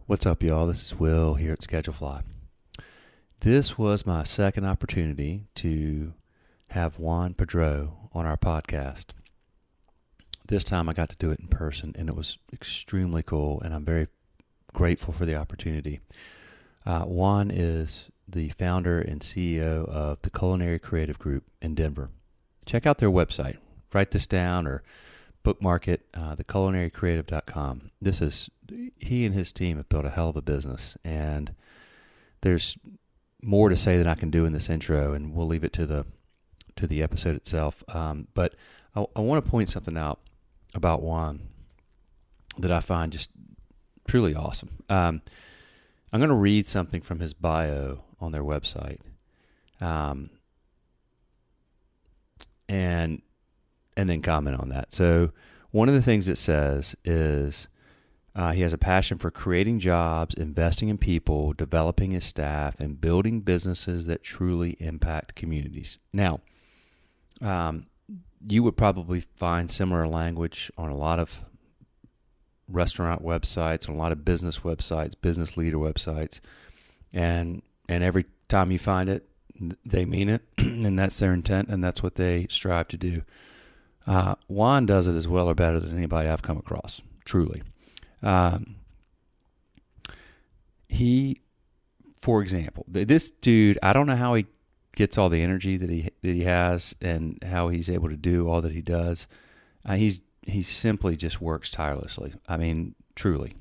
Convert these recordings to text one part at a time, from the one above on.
What's up, y'all? This is Will here at Schedulefly. This was my second opportunity to have Juan Padro on our podcast. This time I got to do it in person, and it was extremely cool, and I'm very grateful for the opportunity. Juan is the founder and CEO of the Culinary Creative Group in Denver. Check out their website. Write this down or bookmark it, theculinarycreative.com. He and his team have built a hell of a business, and there's more to say than I can do in this intro, and we'll leave it to the episode itself. But I want to point something out about Juan that I find just truly awesome. I'm going to read something from his bio on their website, and then comment on that. So one of the things it says is he has a passion for creating jobs, investing in people, developing his staff, and building businesses that truly impact communities. Now, you would probably find similar language on a lot of restaurant websites, on a lot of business websites, business leader websites, and every time you find it, they mean it, and that's their intent, and that's what they strive to do. Juan does it as well or better than anybody I've come across, truly. He, for example, this dude, I don't know how he gets all the energy that he has and how he's able to do all that he does. He simply just works tirelessly. I mean, truly.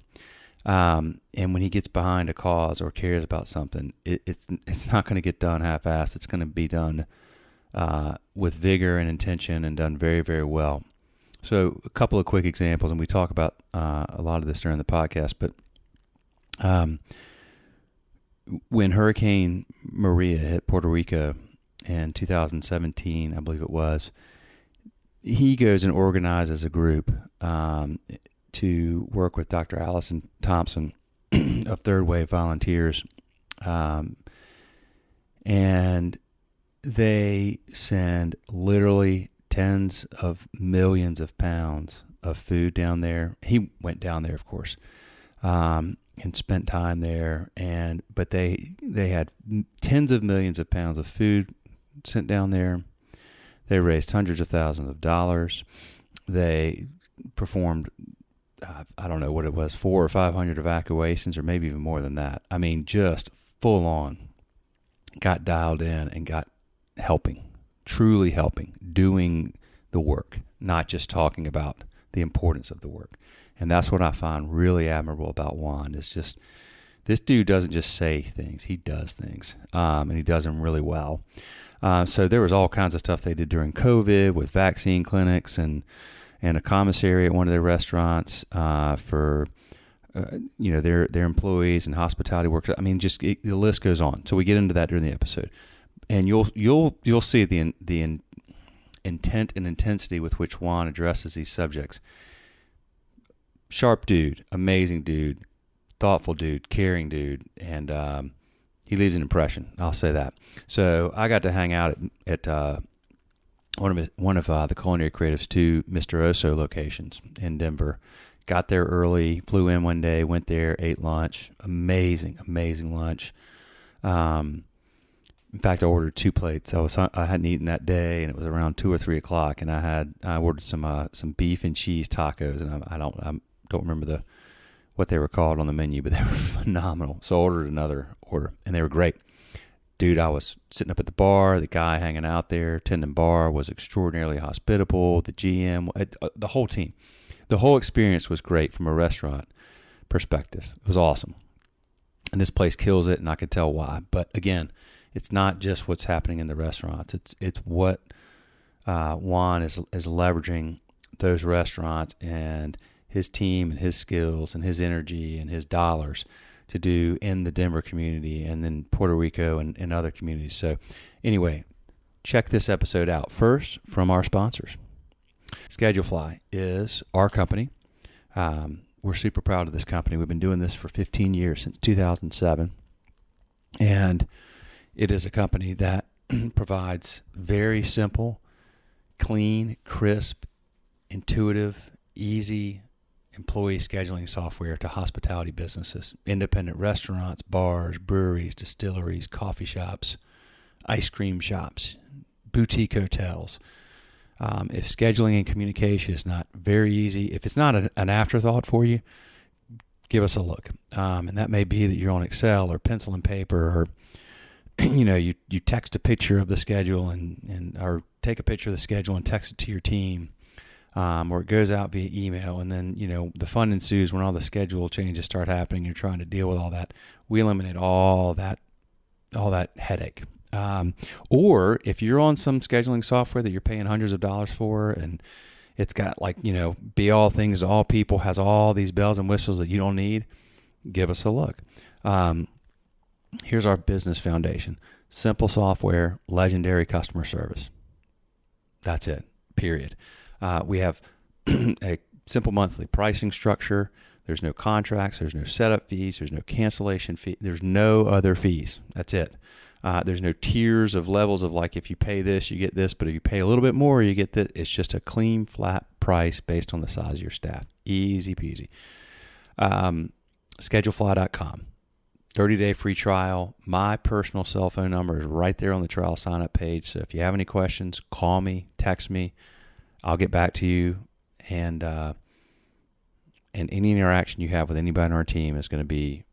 And when he gets behind a cause or cares about something, it's not going to get done half-assed. It's going to be done with vigor and intention and done very, very well. So a couple of quick examples, and we talk about a lot of this during the podcast, but when Hurricane Maria hit Puerto Rico in 2017, I believe it was, he goes and organizes a group to work with Dr. Allison Thompson of Third Wave Volunteers, and they send literally tens of millions of pounds of food down there. He went down there, of course, and spent time there. But they had tens of millions of pounds of food sent down there. They raised hundreds of thousands of dollars. They performed, I don't know what it was, 400 or 500 evacuations, or maybe even more than that. I mean, just full on. Got dialed in and got helping, truly helping, doing the work, not just talking about the importance of the work. And that's what I find really admirable about Juan, is just this dude doesn't just say things, he does things, and he does them really well. So there was all kinds of stuff they did during COVID with vaccine clinics and a commissary at one of their restaurants for their employees and hospitality workers. I mean, the list goes on. So we get into that during the episode, and you'll see the intent and intensity with which Juan addresses these subjects. Sharp dude, amazing dude, thoughtful dude, caring dude, and he leaves an impression. I'll say that. So I got to hang out at one of the Culinary Creative's two Mr. Oso locations in Denver. Got there early, flew in one day, went there, ate lunch. Amazing lunch. In fact, I ordered 2 plates. I hadn't eaten that day, and it was around 2 or 3 o'clock. And I ordered some beef and cheese tacos, and I don't remember what they were called on the menu, but they were phenomenal. So I ordered another order, and they were great. Dude, I was sitting up at the bar. The guy hanging out there, tending bar, was extraordinarily hospitable. The GM, the whole team. The whole experience was great from a restaurant perspective. It was awesome. And this place kills it, and I could tell why. But again, it's not just what's happening in the restaurants. It's what Juan is leveraging those restaurants and his team and his skills and his energy and his dollars to do in the Denver community and then Puerto Rico and other communities. So anyway, check this episode out. First, from our sponsors. Schedulefly is our company. We're super proud of this company. We've been doing this for 15 years, since 2007. And it is a company that provides very simple, clean, crisp, intuitive, easy, employee scheduling software to hospitality businesses, independent restaurants, bars, breweries, distilleries, coffee shops, ice cream shops, boutique hotels. If scheduling and communication is not very easy, if it's not an afterthought for you, give us a look. And that may be that you're on Excel or pencil and paper, or you text a picture of the schedule and or take a picture of the schedule and text it to your team, or it goes out via email, and then the fun ensues when all the schedule changes start happening. You're trying to deal with all that. We eliminate all that headache. Or if you're on some scheduling software that you're paying hundreds of dollars for, and it's got be all things to all people, has all these bells and whistles that you don't need, give us a look. Here's our business foundation: simple software, legendary customer service. That's it, period. We have a simple monthly pricing structure. There's no contracts. There's no setup fees. There's no cancellation fee. There's no other fees. That's it. There's no tiers of levels of if you pay this, you get this, but if you pay a little bit more, you get this. It's just a clean, flat price based on the size of your staff. Easy peasy. Schedulefly.com. 30-day free trial. My personal cell phone number is right there on the trial sign-up page. So if you have any questions, call me, text me. I'll get back to you. And any interaction you have with anybody on our team is going to be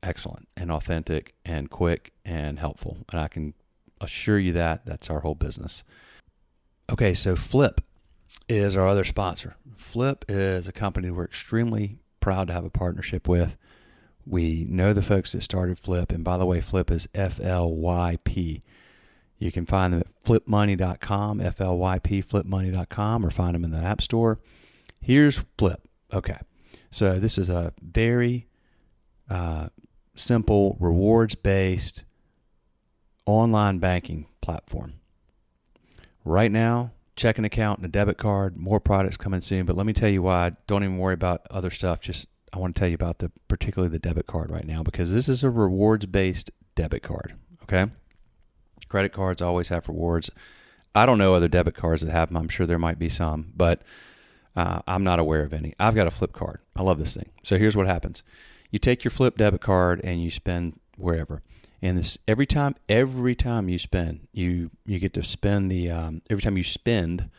excellent and authentic and quick and helpful. And I can assure you that that's our whole business. Okay, so Flip is our other sponsor. Flip is a company we're extremely proud to have a partnership with. We know the folks that started Flip, and by the way, Flip is FLYP. You can find them at flipmoney.com, FLYP, flipmoney.com, or find them in the App Store. Here's Flip. Okay, so this is a very simple, rewards-based online banking platform. Right now, checking account and a debit card, more products coming soon, but let me tell you why. Don't even worry about other stuff. I want to tell you about particularly the debit card right now, because this is a rewards-based debit card, okay? Credit cards always have rewards. I don't know other debit cards that have them. I'm sure there might be some, but I'm not aware of any. I've got a Flip card. I love this thing. So here's what happens. You take your Flip debit card and you spend wherever. And this every time you spend, you get to spend every time you spend,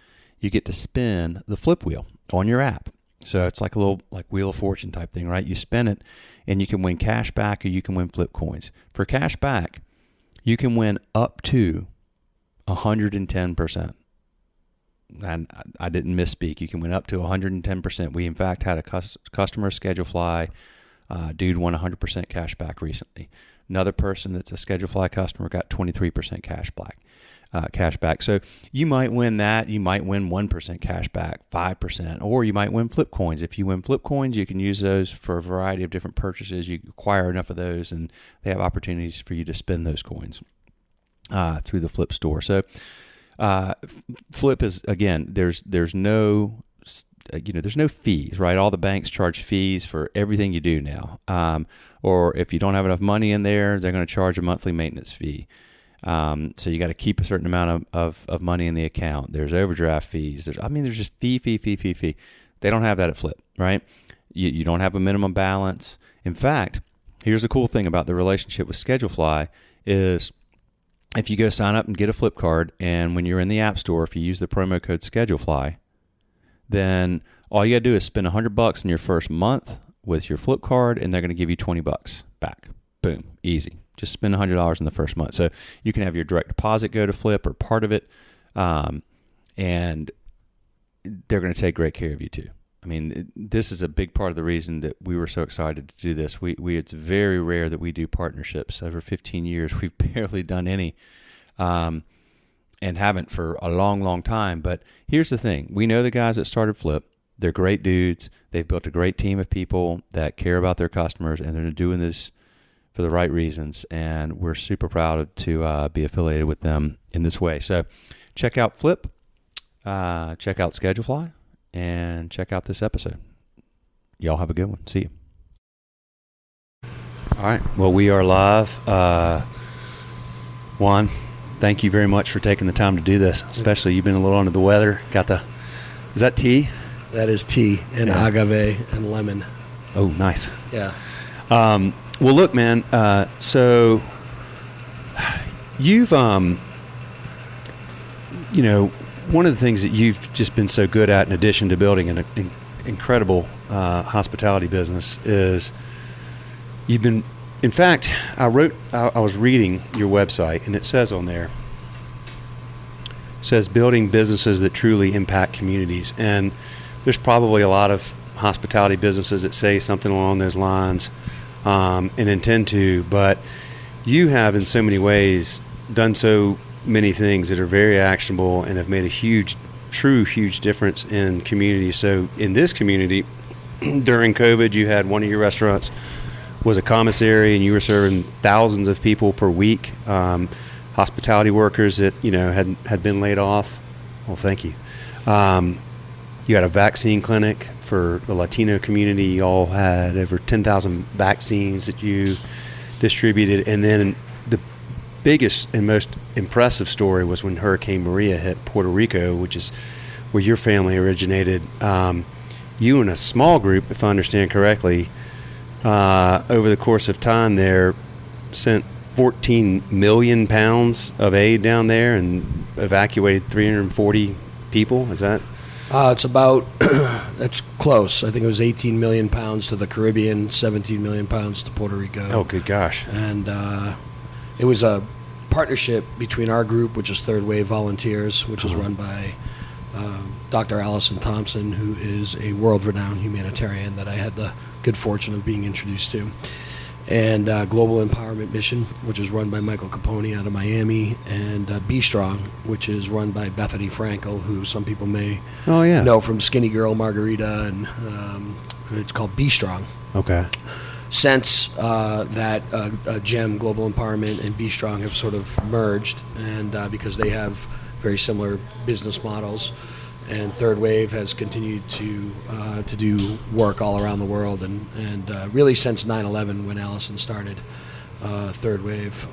you get to spin the Flip wheel on your app. So it's like a little Wheel of Fortune type thing, right? You spin it and you can win cash back, or you can win Flip coins. For cash back, you can win up to 110%. And I didn't misspeak. You can win up to 110%. We, in fact, had a customer Schedulefly dude won 100% cash back recently. Another person that's a Schedulefly customer got 23% cash back. So you might win that. You might win 1% cash back, 5%, or you might win Flip coins. If you win Flip coins, you can use those for a variety of different purchases. You acquire enough of those, and they have opportunities for you to spend those coins through the Flip store. So Flip is, again, there's no fees, right? All the banks charge fees for everything you do now. Or if you don't have enough money in there, they're going to charge a monthly maintenance fee. So you got to keep a certain amount of money in the account. There's overdraft fees. There's just fee. They don't have that at Flip, right? You don't have a minimum balance. In fact, here's the cool thing about the relationship with Schedulefly is if you go sign up and get a Flip card, and when you're in the App Store, if you use the promo code Schedulefly, then all you got to do is spend $100 in your first month with your Flip card, and they're going to give you $20 back. Boom, easy. Just spend $100 in the first month. So you can have your direct deposit go to Flip or part of it, and they're going to take great care of you too. This is a big part of the reason that we were so excited to do this. It's very rare that we do partnerships. Over 15 years, we've barely done any, and haven't for a long, long time. But here's the thing. We know the guys that started Flip. They're great dudes. They've built a great team of people that care about their customers, and they're doing this for the right reasons. And we're super proud to be affiliated with them in this way. So check out Flip, check out Schedulefly, and check out this episode. Y'all have a good one. See you. All right. Well, we are live. Juan, thank you very much for taking the time to do this. Especially, you've been a little under the weather. Is that tea? That is tea and agave and lemon. Oh, nice. Yeah. Well, look, man. So you've, one of the things that you've just been so good at, in addition to building an incredible hospitality business, is you've been. In fact, I was reading your website, and it says on there, says building businesses that truly impact communities. And there's probably a lot of hospitality businesses that say something along those lines and intend to, but you have in so many ways done so many things that are very actionable and have made a huge difference in communities. So in this community, during COVID, you had one of your restaurants was a commissary, and you were serving thousands of people per week, hospitality workers that had been laid off. Well, thank you. You had a vaccine clinic for the Latino community. You all had over 10,000 vaccines that you distributed, and then the biggest and most impressive story was when Hurricane Maria hit Puerto Rico, which is where your family originated. You and a small group, if I understand correctly, over the course of time there, sent 14 million pounds of aid down there and evacuated 340 people. Is that? It's about, that's close. I think it was 18 million pounds to the Caribbean, 17 million pounds to Puerto Rico. Oh, good gosh. And it was a partnership between our group, which is Third Wave Volunteers, which is run by Dr. Allison Thompson, who is a world-renowned humanitarian that I had the good fortune of being introduced to, and Global Empowerment Mission, which is run by Michael Capone out of Miami, and Be Strong, which is run by Bethany Frankel, who some people may know from Skinny Girl Margarita, and it's called Be Strong. Okay. Since that GEM, Global Empowerment, and Be Strong have sort of merged, and because they have very similar business models, and Third Wave has continued to do work all around the world, and really since 9/11, when Allison started Third Wave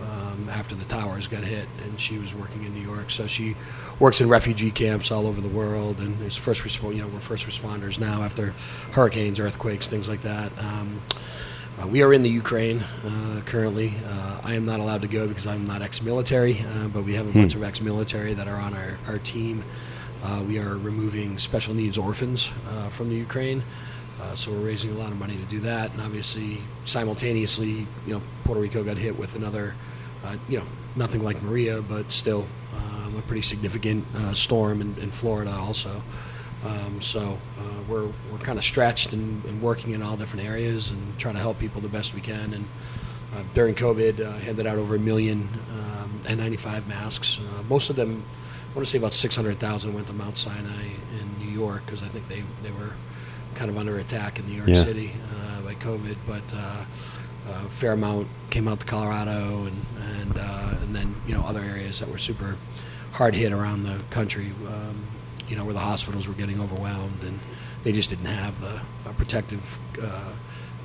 after the towers got hit, and she was working in New York. So she works in refugee camps all over the world, and is we're first responders now after hurricanes, earthquakes, things like that. We are in the Ukraine currently. I am not allowed to go because I'm not ex-military, but we have a bunch of ex-military that are on our team. We are removing special needs orphans from the Ukraine, so we're raising a lot of money to do that. And obviously, simultaneously, Puerto Rico got hit with another, nothing like Maria, but still a pretty significant storm in Florida also. So we're kind of stretched and working in all different areas and trying to help people the best we can. And during COVID, handed out over 1 million N95 masks. Most of them, I want to say about 600,000 went to Mount Sinai in New York, because I think they were kind of under attack in New York City by COVID. But a fair amount came out to Colorado and then other areas that were super hard hit around the country. Where the hospitals were getting overwhelmed and they just didn't have the protective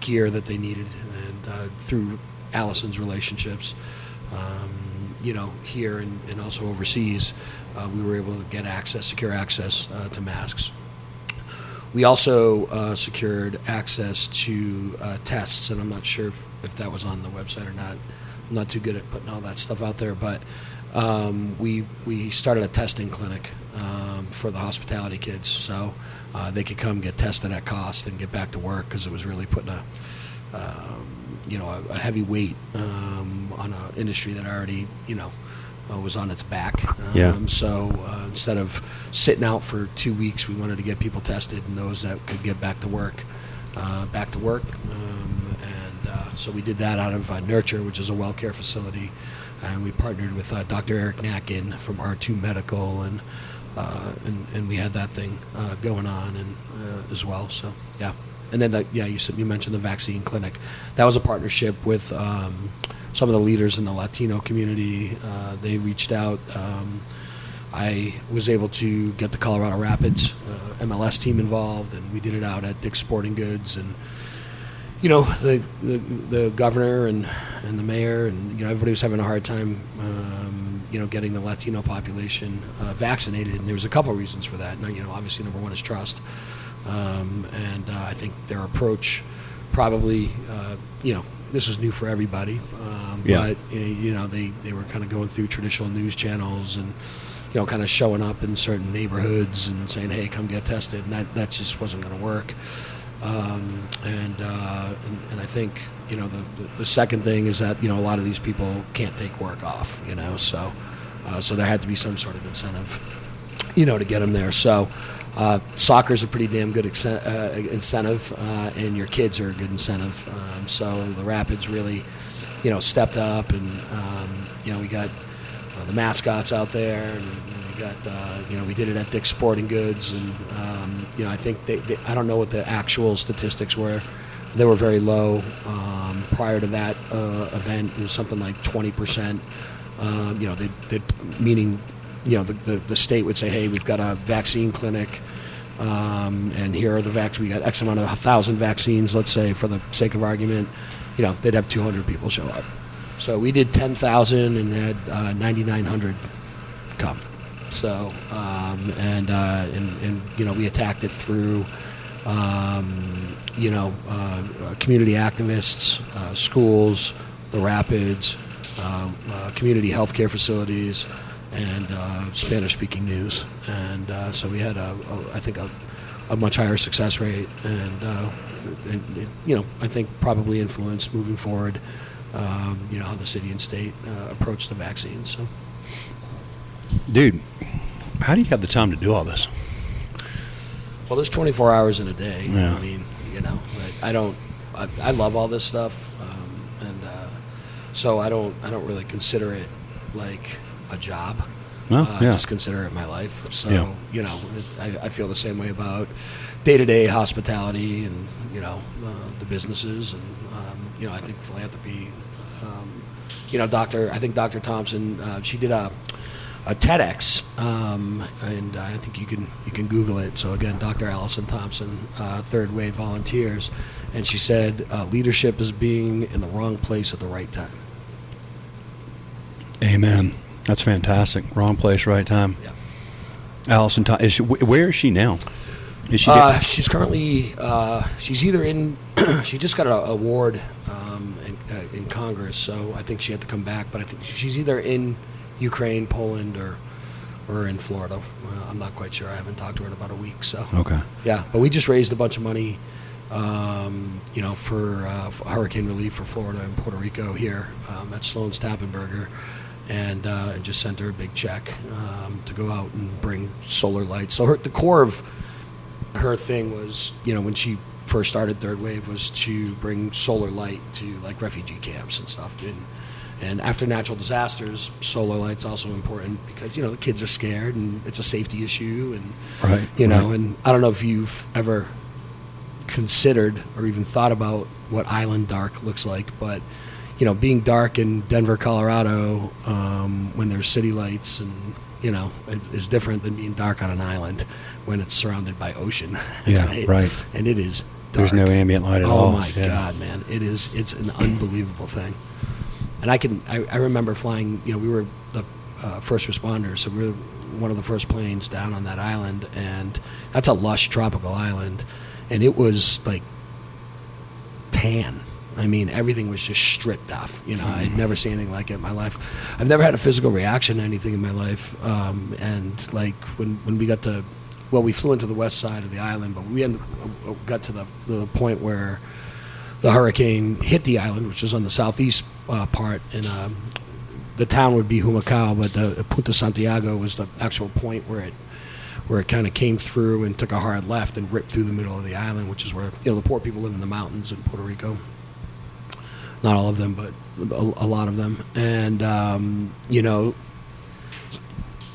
gear that they needed. And through Allison's relationships, here and also overseas, we were able to get secure access to masks. We also secured access to tests, and I'm not sure if that was on the website or not. I'm not too good at putting all that stuff out there, but we started a testing clinic for the hospitality kids, so they could come get tested at cost and get back to work, because it was really putting a heavy weight on an industry that already was on its back. So instead of sitting out for 2 weeks, we wanted to get people tested, and those that could get back to work. So we did that out of Nurture, which is a well care facility, and we partnered with Dr. Eric Natkin from R2 Medical, and we had that thing going on and as well. So yeah, and then you mentioned the vaccine clinic. That was a partnership with some of the leaders in the Latino community. They reached out. I was able to get the Colorado Rapids MLS team involved, and we did it out at Dick's Sporting Goods, and the governor and the mayor and everybody was having a hard time getting the Latino population vaccinated, and there was a couple of reasons for that. Now, obviously number one is trust, And I think their approach probably, this is new for everybody, but they were kind of going through traditional news channels and kind of showing up in certain neighborhoods and saying, "Hey, come get tested," and that just wasn't going to work. And I think the second thing is that a lot of these people can't take work off, so there had to be some sort of incentive, to get them there. So soccer's a pretty damn good incentive, and your kids are a good incentive. So the Rapids really, stepped up, and we got the mascots out there, and we got we did it at Dick's Sporting Goods, and I think I don't know what the actual statistics were. They were very low. Prior to that event, it was something like 20%. Meaning, the state would say, "Hey, we've got a vaccine clinic, and here are the vaccines. We got X amount of 1,000 vaccines. Let's say, for the sake of argument, they'd have 200 people show up. So we did 10,000 and had 9,900 come. So we attacked it through community activists, schools, the Rapids, community healthcare facilities, and Spanish-speaking news. And so we had I think a much higher success rate, and I think probably influenced moving forward. How the city and state approach the vaccines. So, dude, how do you have the time to do all this? Well, there's 24 hours in a day. Yeah. I mean, I love all this stuff, and so I don't really consider it like a job. Well, I just consider it my life. So, I feel the same way about day-to-day hospitality and, the businesses. And, I think philanthropy, I think Dr. Thompson, she did a TEDx, and I think you can Google it. So, again, Dr. Allison Thompson, Third Wave Volunteers. And she said, leadership is being in the wrong place at the right time. Amen. That's fantastic. Wrong place, right time. Yeah. Allison, where is she now? Is she? She's currently. She's either in. She just got an award in Congress, so I think she had to come back. But I think she's either in Ukraine, Poland, or in Florida. I'm not quite sure. I haven't talked to her in about a week. So. Okay. Yeah, but we just raised a bunch of money, for hurricane relief for Florida and Puerto Rico here at Sloan's Tap and Burger. And just sent her a big check to go out and bring solar lights. So the core of her thing was, when she first started Third Wave, was to bring solar light to like refugee camps and stuff. And after natural disasters, solar light's also important because the kids are scared and it's a safety issue. And right. And I don't know if you've ever considered or even thought about what island dark looks like, but being dark in Denver, Colorado, when there's city lights and, is different than being dark on an island when it's surrounded by ocean. Yeah, right. And it is dark. There's no ambient light at all. Oh, my God, man. It's an unbelievable thing. And I remember flying, we were the first responders, so we were one of the first planes down on that island, and that's a lush tropical island, and it was like tan. I mean, everything was just stripped off. I'd never seen anything like it in my life. I've never had a physical reaction to anything in my life. And like when we got to, we flew into the west side of the island, but we got to the point where the hurricane hit the island, which was on the southeast part, and the town would be Humacao, but Punta Santiago was the actual point where it kind of came through and took a hard left and ripped through the middle of the island, which is where the poor people live in the mountains in Puerto Rico. Not all of them, but a lot of them. And,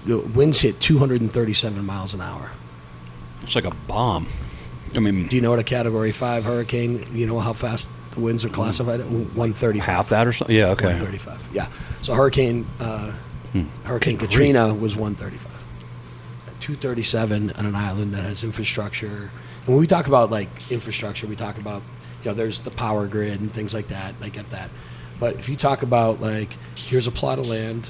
the winds hit 237 miles an hour. It's like a bomb. I mean, do you know what a Category 5 hurricane, how fast the winds are classified at? 135. Half that or something? Yeah, okay. 135, yeah. So Hurricane Katrina was 135. 237 on an island that has infrastructure. And when we talk about, like, infrastructure, we talk about, there's the power grid and things like that. I get that. But if you talk about, like, here's a plot of land,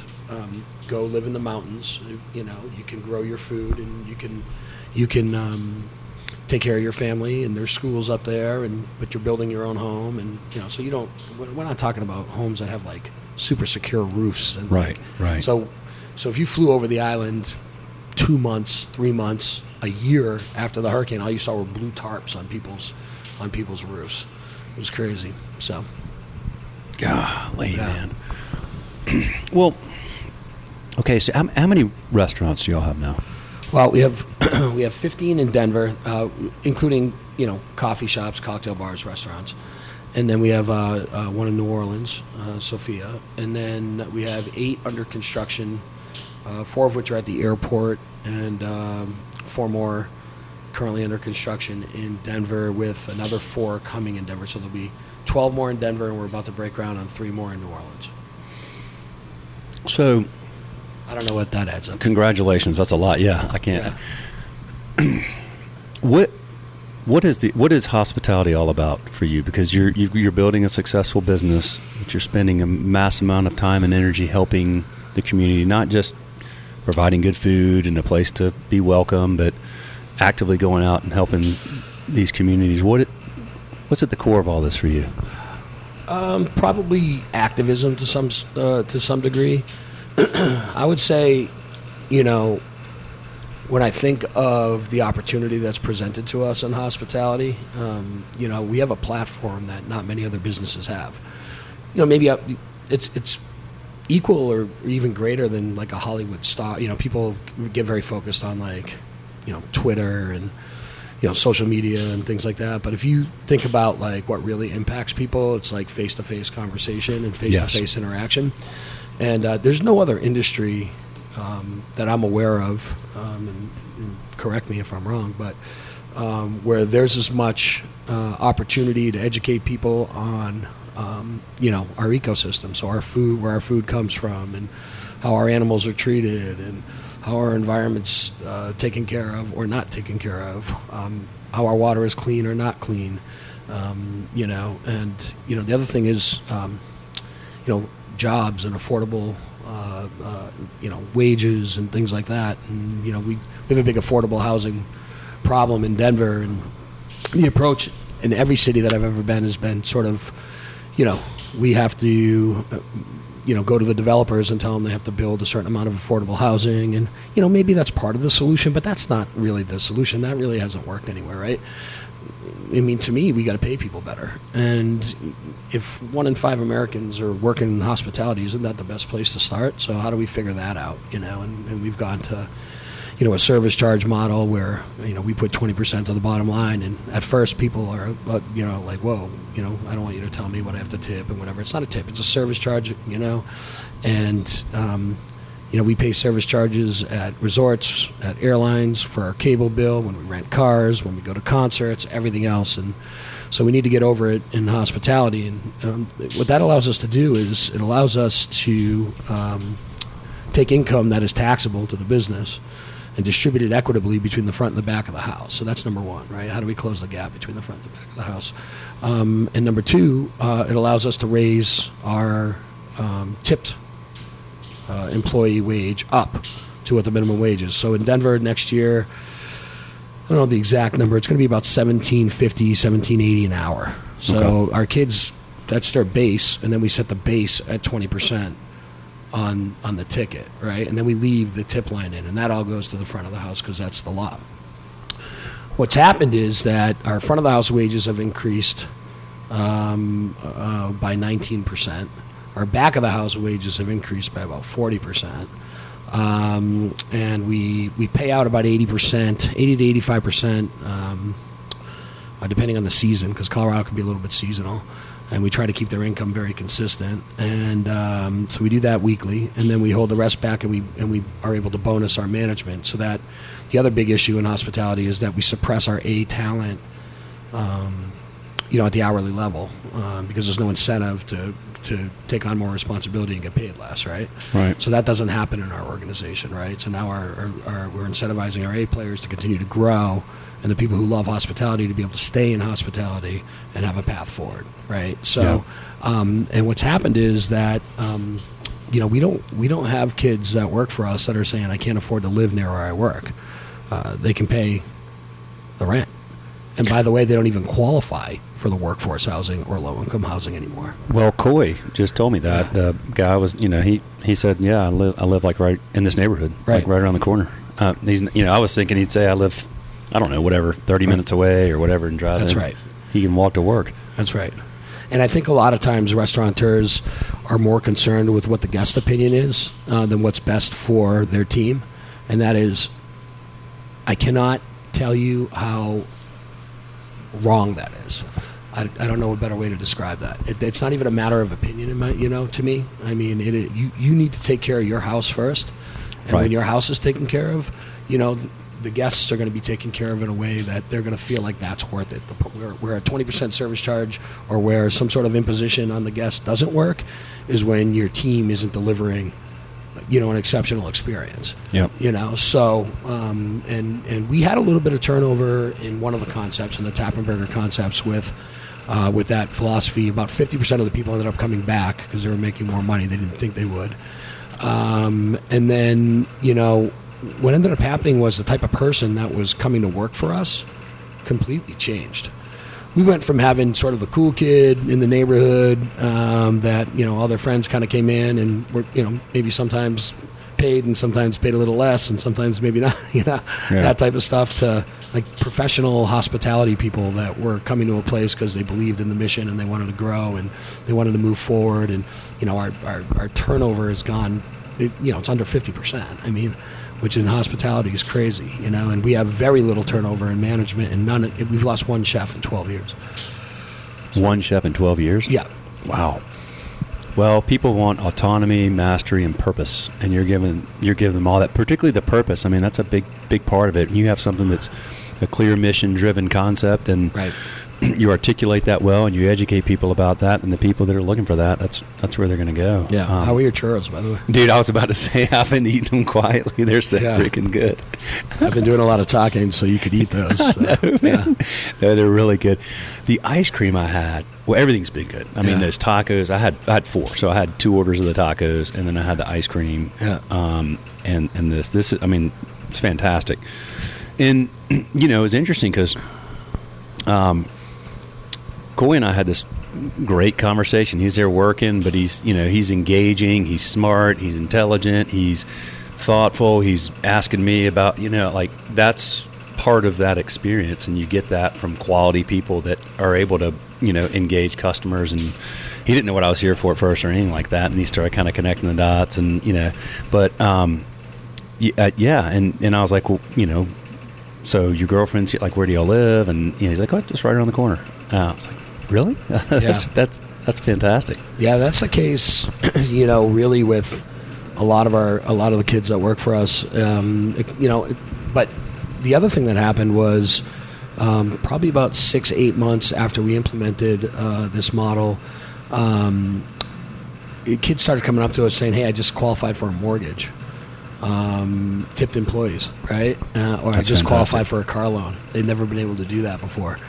go live in the mountains, you can grow your food and you can take care of your family, and there's schools up there, but you're building your own home, and so you don't. We're not talking about homes that have like super secure roofs, and right. So if you flew over the island 2 months, 3 months, a year after the hurricane, all you saw were blue tarps on people's roofs. It was crazy. So, golly, man. Well, okay. So how many restaurants do y'all have now? Well, we have 15 in Denver, including coffee shops, cocktail bars, restaurants, and then we have one in New Orleans, Sophia, and then we have 8 under construction, 4 of which are at the airport, and 4 more currently under construction in Denver, with another 4 coming in Denver. So there'll be 12 more in Denver, and we're about to break ground on 3 more in New Orleans. So, I don't know what that adds up to. Congratulations. That's a lot. Yeah, I can't. Yeah. What is hospitality all about for you? Because you're building a successful business, but you're spending a mass amount of time and energy helping the community, not just providing good food and a place to be welcome, but actively going out and helping these communities. What's at the core of all this for you? Probably activism to some degree. I would say, when I think of the opportunity that's presented to us in hospitality, we have a platform that not many other businesses have. Maybe it's equal or even greater than like a Hollywood star. People get very focused on like, Twitter and, social media and things like that. But if you think about like what really impacts people, it's like face-to-face conversation and face-to-face interaction. And there's no other industry that I'm aware of, and correct me if I'm wrong, but where there's as much opportunity to educate people on, our ecosystem. So our food, where our food comes from, and how our animals are treated, and how our environment's taken care of or not taken care of, how our water is clean or not clean, and the other thing is, jobs and affordable, wages and things like that. And, we have a big affordable housing problem in Denver, and the approach in every city that I've ever been has been sort of, we have to, go to the developers and tell them they have to build a certain amount of affordable housing. And, maybe that's part of the solution, but that's not really the solution. That really hasn't worked anywhere, right? I mean, to me, we got to pay people better. And if 1 in 5 Americans are working in hospitality, isn't that the best place to start? So how do we figure that out? And we've gone to, a service charge model where, we put 20% of the bottom line. And at first people are, like, whoa, I don't want you to tell me what I have to tip and whatever. It's not a tip. It's a service charge, and, we pay service charges at resorts, at airlines, for our cable bill, when we rent cars, when we go to concerts, everything else. And so we need to get over it in hospitality. And what that allows us to do is it allows us to take income that is taxable to the business and distribute it equitably between the front and the back of the house. So that's number one, right? How do we close the gap between the front and the back of the house? And number two, it allows us to raise our tipped employee wage up to what the minimum wage is. So in Denver next year, I don't know the exact number, it's going to be about $17.50, $17.80 an hour. So Our kids, that's their base, and then we set the base at 20% on the ticket, right? And then we leave the tip line in, and that all goes to the front of the house because that's the law. What's happened is that our front of the house wages have increased by 19%. Our back of the house wages have increased by about 40%. And we pay out about 80%, 80 to 85%, depending on the season, because Colorado can be a little bit seasonal. And we try to keep their income very consistent. And so we do that weekly, and then we hold the rest back, and we are able to bonus our management. So that the other big issue in hospitality is that we suppress our A talent, at the hourly level, because there's no incentive to take on more responsibility and get paid less, right? Right. So that doesn't happen in our organization, right? So now we're incentivizing our A players to continue to grow, and the people who love hospitality to be able to stay in hospitality and have a path forward, right? So, and what's happened is that, we don't have kids that work for us that are saying, I can't afford to live near where I work. They can pay the rent. And by the way, they don't even qualify for the workforce housing or low-income housing anymore. Well, Coy just told me that. The guy was, he said, yeah, I live like right in this neighborhood, like right around the corner. I was thinking he'd say I live, I don't know, whatever, 30 minutes away or whatever, and drive That's in. right. He can walk to work. That's right. And I think a lot of times restaurateurs are more concerned with what the guest opinion is than what's best for their team. And that is, I cannot tell you how wrong that is. I don't know a better way to describe that. It's not even a matter of opinion, to me. I mean, you need to take care of your house first. And when your house is taken care of, the guests are going to be taken care of in a way that they're going to feel like that's worth it. Where a 20% service charge or where some sort of imposition on the guest doesn't work is when your team isn't delivering, an exceptional experience. Yep. So and we had a little bit of turnover in one of the concepts, in the Tappenberger concepts, with that philosophy. About 50% of the people ended up coming back because they were making more money. They didn't think they would. And then, what ended up happening was the type of person that was coming to work for us completely changed. We went from having sort of the cool kid in the neighborhood that, all their friends kind of came in and were, maybe sometimes paid and sometimes paid a little less and sometimes maybe not, that type of stuff, to like professional hospitality people that were coming to a place because they believed in the mission and they wanted to grow and they wanted to move forward. And, our turnover has gone, it's under 50%. I mean, which in hospitality is crazy, and we have very little turnover in management, and we've lost one chef in 12 years. One chef in 12 years? Yeah. Wow. Well, people want autonomy, mastery, and purpose, and you're giving them all that, particularly the purpose. I mean, that's a big part of it. And you have something that's a clear mission-driven concept, and you articulate that well, and you educate people about that, and the people that are looking for that, that's where they're going to go. Yeah. How are your churros, by the way? Dude, I was about to say, I've been eating them quietly. They're so freaking good. I've been doing a lot of talking so you could eat those. So, no, they're really good. The ice cream I had, well, everything's been good. I mean, those tacos, I had 4. So I had 2 orders of the tacos, and then I had the ice cream. Yeah. And this is, I mean, it's fantastic. And, it was interesting because Coy and I had this great conversation. He's there working, but he's engaging, he's smart, he's intelligent, he's thoughtful, he's asking me about, that's part of that experience, and you get that from quality people that are able to, engage customers. And he didn't know what I was here for at first or anything like that, and he started kind of connecting the dots, and, but, and I was like, well, so your girlfriend's here, like, where do y'all live? And he's like, oh, just right around the corner. I was like, really? That's fantastic. Yeah, that's the case. Really with a lot of the kids that work for us. But the other thing that happened was probably about 6-8 months after we implemented this model, kids started coming up to us saying, "Hey, I just qualified for a mortgage." Tipped employees, right? Or I just qualified for a car loan. They'd never been able to do that before.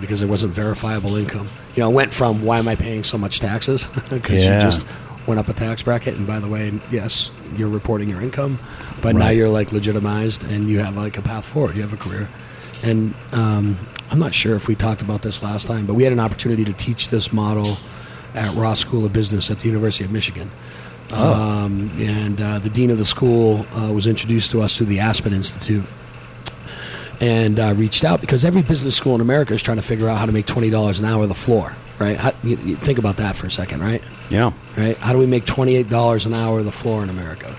Because it wasn't verifiable income. It went from, why am I paying so much taxes? Because you just went up a tax bracket, and by the way, yes, you're reporting your income, but now you're like legitimized and you have like a path forward, you have a career. And I'm not sure if we talked about this last time, but we had an opportunity to teach this model at Ross School of Business at the University of Michigan. And the dean of the school was introduced to us through the Aspen Institute. And reached out because every business school in America is trying to figure out how to make $20 an hour the floor, right? You think about that for a second, right? Yeah. Right? How do we make $28 an hour the floor in America?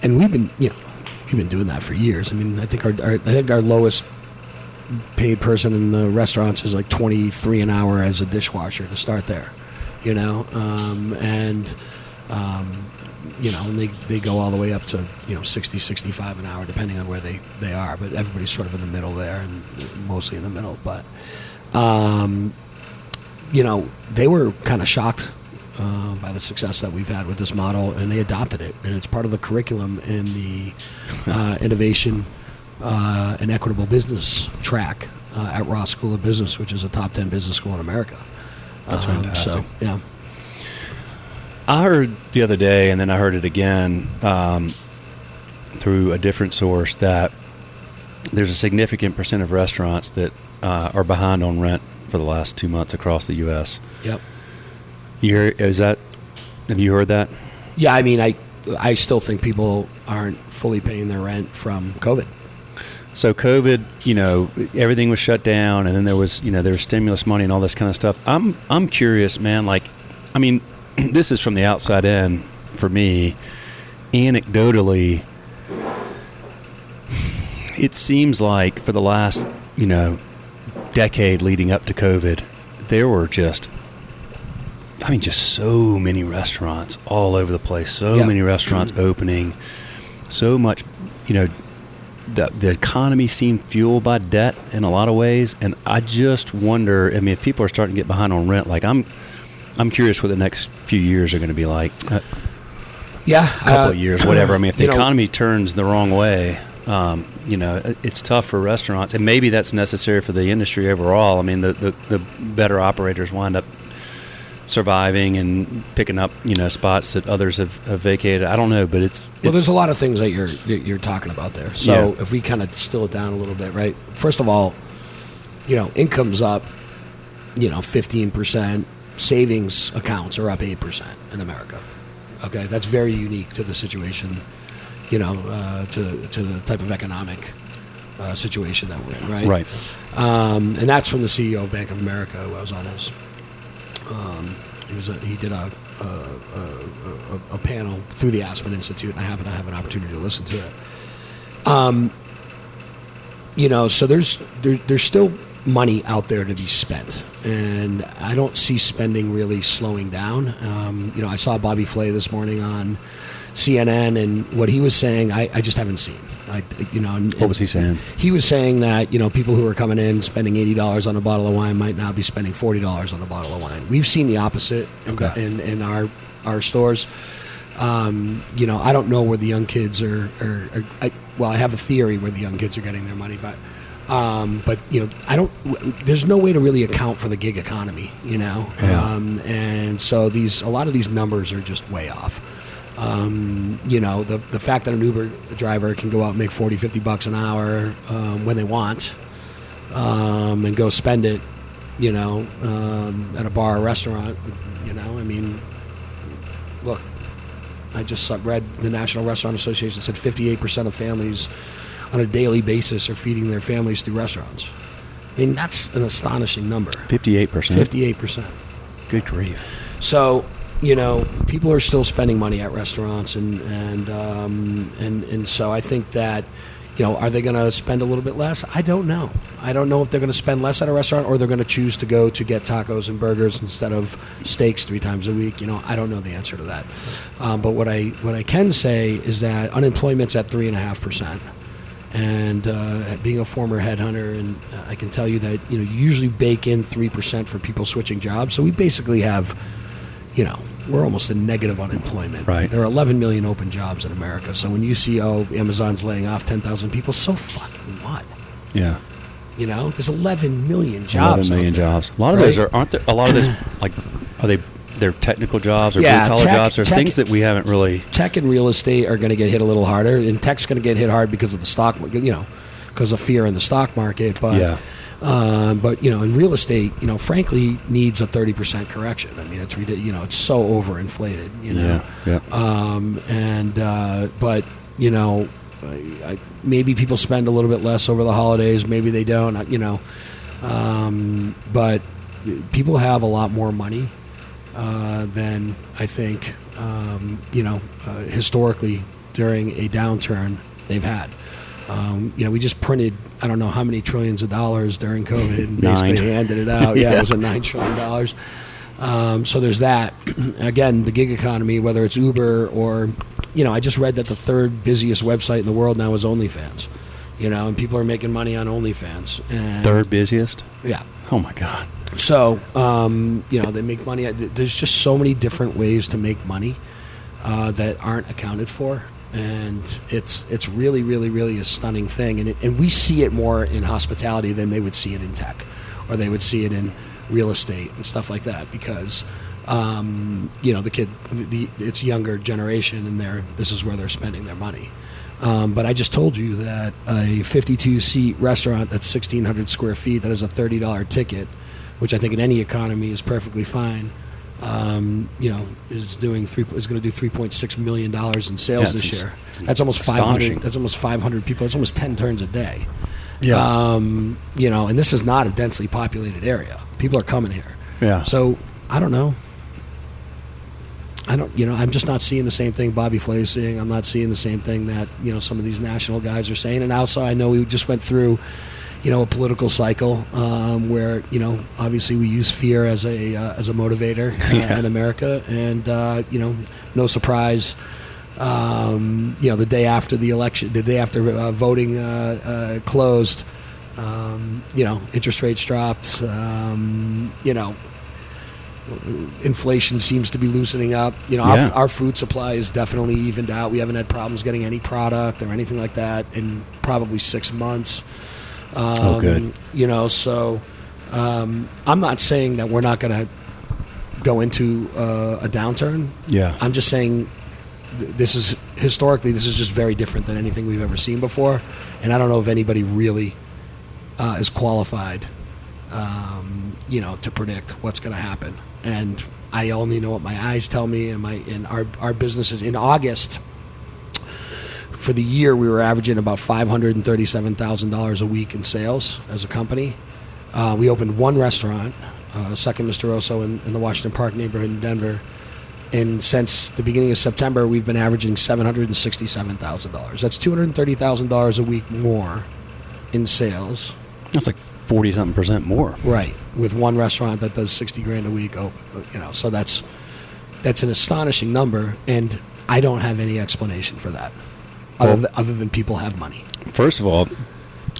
And we've been doing that for years. I mean, I think our lowest paid person in the restaurants is like $23 an hour as a dishwasher to start there, and they go all the way up to 60, 65 an hour depending on where they are, but everybody's sort of in the middle there, and mostly in the middle. But they were kind of shocked by the success that we've had with this model, and they adopted it, and it's part of the curriculum in the innovation and equitable business track at Ross School of Business, which is a top 10 business school in America. That's fantastic. So yeah. I heard the other day, and then I heard it again through a different source, that there's a significant percent of restaurants that are behind on rent for the last 2 months across the U.S. Yep. Have you heard that? Yeah, I mean, I still think people aren't fully paying their rent from COVID. So COVID, everything was shut down, and then there was stimulus money and all this kind of stuff. I'm curious, man. Like, I mean, this is from the outside in for me. Anecdotally, it seems like for the last, decade leading up to COVID, there were just so many restaurants all over the place. So many restaurants opening. So much, the economy seemed fueled by debt in a lot of ways, and I just wonder. I mean, if people are starting to get behind on rent, like I'm curious what the next few years are going to be like. A couple of years, whatever. I mean, if the economy turns the wrong way, it's tough for restaurants, and maybe that's necessary for the industry overall. I mean, the better operators wind up surviving and picking up, spots that others have vacated. I don't know, but it's there's a lot of things that you're talking about there. So if we kind of distill it down a little bit, right? First of all, income's up, 15%. Savings accounts are up 8% in America. Okay, that's very unique to the situation, to the type of economic situation that we're in, right? Right. And that's from the CEO of Bank of America, who I was on his. He did a panel through the Aspen Institute, and I happen to have an opportunity to listen to it. So there's still money out there to be spent, and I don't see spending really slowing down. I saw Bobby Flay this morning on CNN, and what he was saying, I just haven't seen. What was he saying? He was saying that people who are coming in spending $80 on a bottle of wine might now be spending $40 on a bottle of wine. We've seen the opposite in our stores. I don't know where the young kids are. I have a theory where the young kids are getting their money, but I don't. There's no way to really account for the gig economy, Yeah. And so a lot of these numbers are just way off. The fact that an Uber driver can go out and make $40-$50 an hour when they want, and go spend it, at a bar or restaurant. I mean, look, I just read the National Restaurant Association said 58% of families on a daily basis are feeding their families through restaurants. I mean, that's an astonishing number. 58%. 58%. Good grief. So, people are still spending money at restaurants, and so I think that, are they going to spend a little bit less? I don't know. I don't know if they're going to spend less at a restaurant, or they're going to choose to go to get tacos and burgers instead of steaks 3 times a week. I don't know the answer to that. But what I can say is that unemployment's at 3.5%. And being a former headhunter, and I can tell you that you usually bake in 3% for people switching jobs. So we basically have, we're almost in negative unemployment. Right. There are 11 million open jobs in America. So when you see Amazon's laying off 10,000 people, so fucking what? Yeah. There's 11 million jobs. 11 million jobs. A lot of those aren't there? A lot of those they're technical jobs or blue collar jobs or things that we haven't really. Tech and real estate are going to get hit a little harder, and tech's going to get hit hard because of the stock, because of fear in the stock market. But yeah. In real estate, frankly, needs a 30% correction. I mean, it's it's so overinflated. Yeah. Maybe people spend a little bit less over the holidays. Maybe they don't. But people have a lot more money than I think historically during a downturn they've had. We just printed, I don't know how many trillions of dollars during COVID and basically handed it out. Yeah, it was $9 trillion. So there's that. Again, the gig economy, whether it's Uber or, I just read that the third busiest website in the world now is OnlyFans. And people are making money on OnlyFans. And third busiest? Yeah. Oh, my God. So, they make money. There's just so many different ways to make money that aren't accounted for. And it's really, really, really a stunning thing. And we see it more in hospitality than they would see it in tech, or they would see it in real estate and stuff like that, because, it's younger generation, and this is where they're spending their money. But I just told you that a 52-seat restaurant that's 1,600 square feet that has a $30 ticket, which I think in any economy is perfectly fine, is going to do $3.6 million in sales this year. That's almost 500. That's almost 500 people. That's almost 10 turns a day. Yeah. And this is not a densely populated area. People are coming here. Yeah. So I don't know. I'm just not seeing the same thing Bobby Flay is seeing. I'm not seeing the same thing that, some of these national guys are saying. And also I know we just went through, a political cycle where, obviously we use fear as a motivator in America. And, no surprise, the day after the election, the day after voting closed, interest rates dropped, inflation seems to be loosening up. Our food supply is definitely evened out. We haven't had problems getting any product or anything like that in probably 6 months. Good. So I'm not saying that we're not going to go into a downturn. Yeah. I'm just saying this is just very different than anything we've ever seen before, and I don't know if anybody really is qualified to predict what's going to happen. And I only know what my eyes tell me, and our businesses in August. For the year, we were averaging about $537,000 a week in sales as a company. We opened one restaurant, Second Mr. Rosso in the Washington Park neighborhood in Denver. And since the beginning of September, we've been averaging $767,000. That's $230,000 a week more in sales. That's like 40-something% more. Right, with one restaurant that does $60,000 a week open. So that's an astonishing number, and I don't have any explanation for that, other than people have money. First of all,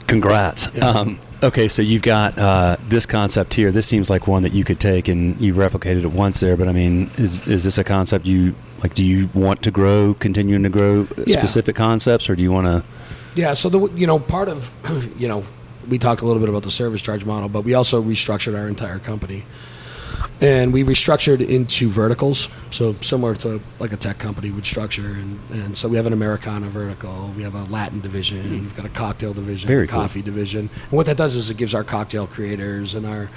congrats. Yeah. Okay, so you've got this concept here. This seems like one that you could take, and you replicated it once there. But I mean, is this a concept you like? Do you want to continuing to grow specific concepts, or do you want to? Yeah. So part of we talked a little bit about the service charge model, but we also restructured our entire company. And we restructured into verticals, so similar to like a tech company would structure. And so we have an Americana vertical, we have a Latin division, we've got a cocktail division, a coffee division. And what that does is it gives our cocktail creators and our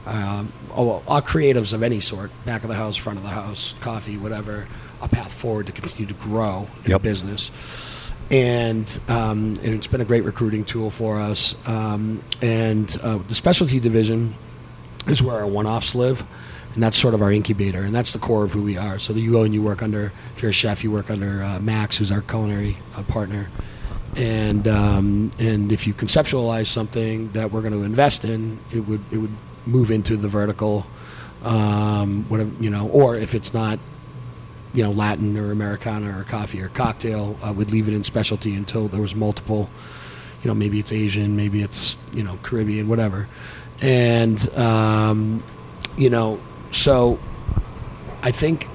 creatives of any sort, back of the house, front of the house, coffee, whatever, a path forward to continue to grow in the business. And it's been a great recruiting tool for us. The specialty division is where our one-offs live, and that's sort of our incubator, and that's the core of who we are. So you go and you work under, if you're a chef, you work under Max, who's our culinary partner. And if you conceptualize something that we're going to invest in, it would move into the vertical, or if it's not, Latin or Americana or coffee or cocktail, would leave it in specialty until there was multiple, maybe it's Asian, maybe it's, Caribbean, whatever. And, so I think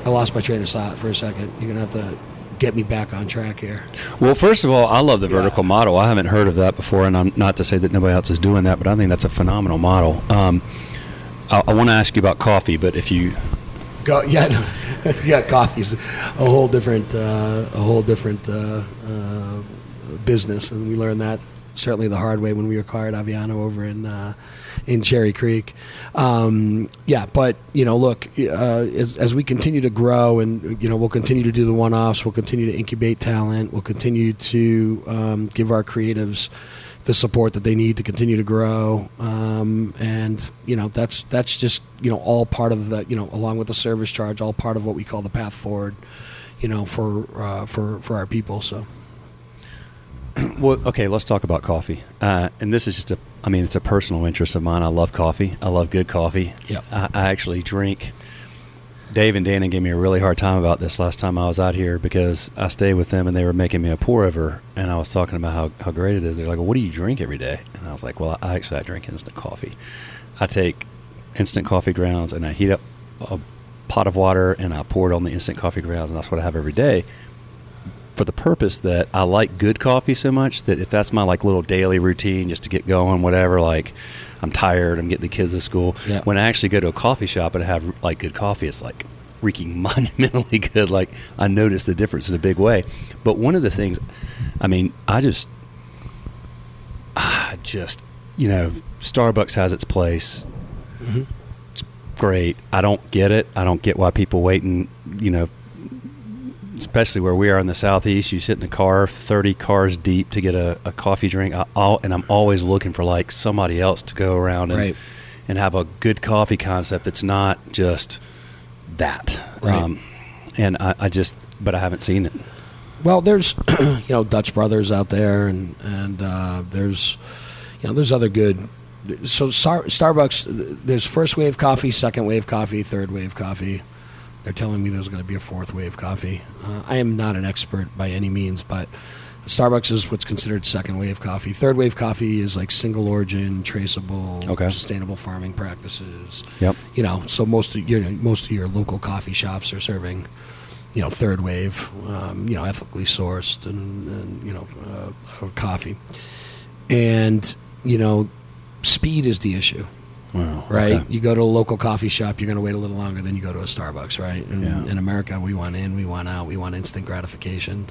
I lost my train of thought for a second. You're going to have to get me back on track here. Well, first of all, I love the vertical model. I haven't heard of that before, and I'm not to say that nobody else is doing that, but I think that's a phenomenal model. I want to ask you about coffee, but if you go, coffee's a whole different business, and we learned that certainly the hard way when we acquired Aviano over in Cherry Creek. But look, as we continue to grow, and we'll continue to do the one-offs, we'll continue to incubate talent, we'll continue to give our creatives the support that they need to continue to grow, and that's just all part of the along with the service charge, all part of what we call the path forward, for our people. So. Well, okay, let's talk about coffee. And this is just it's a personal interest of mine. I love coffee. I love good coffee. Yep. I actually drink. Dave and Dana gave me a really hard time about this last time I was out here because I stayed with them and they were making me a pour over, and I was talking about how great it is. They're like, well, what do you drink every day? And I was like, well, I drink instant coffee. I take instant coffee grounds and I heat up a pot of water and I pour it on the instant coffee grounds, and that's what I have every day. For the purpose that I like good coffee so much that if that's my like little daily routine just to get going, whatever, like I'm tired, I'm getting the kids to school. Yeah. When I actually go to a coffee shop and have like good coffee, it's like freaking monumentally good. Like, I noticed the difference in a big way. But one of the things, I mean, I just, Starbucks has its place. Mm-hmm. It's great. I don't get it. I don't get why people wait and, especially where we are in the Southeast, you sit in a car 30 cars deep to get a coffee drink. And I'm always looking for like somebody else to go around and have a good coffee concept that's not just that. Right. And but I haven't seen it. Well, there's, Dutch Brothers out there, and there's other good. So Starbucks, there's first wave coffee, second wave coffee, third wave coffee. They're telling me there's going to be a fourth wave coffee. I am not an expert by any means, but Starbucks is what's considered second wave coffee. Third wave coffee is like single origin, traceable, sustainable farming practices. Yep. So most of your local coffee shops are serving, third wave, ethically sourced and coffee. And, speed is the issue. Wow, right? okay. You go to a local coffee shop, you're going to wait a little longer than you go to a Starbucks, right? And in America, we want in, we want out, we want instant gratification.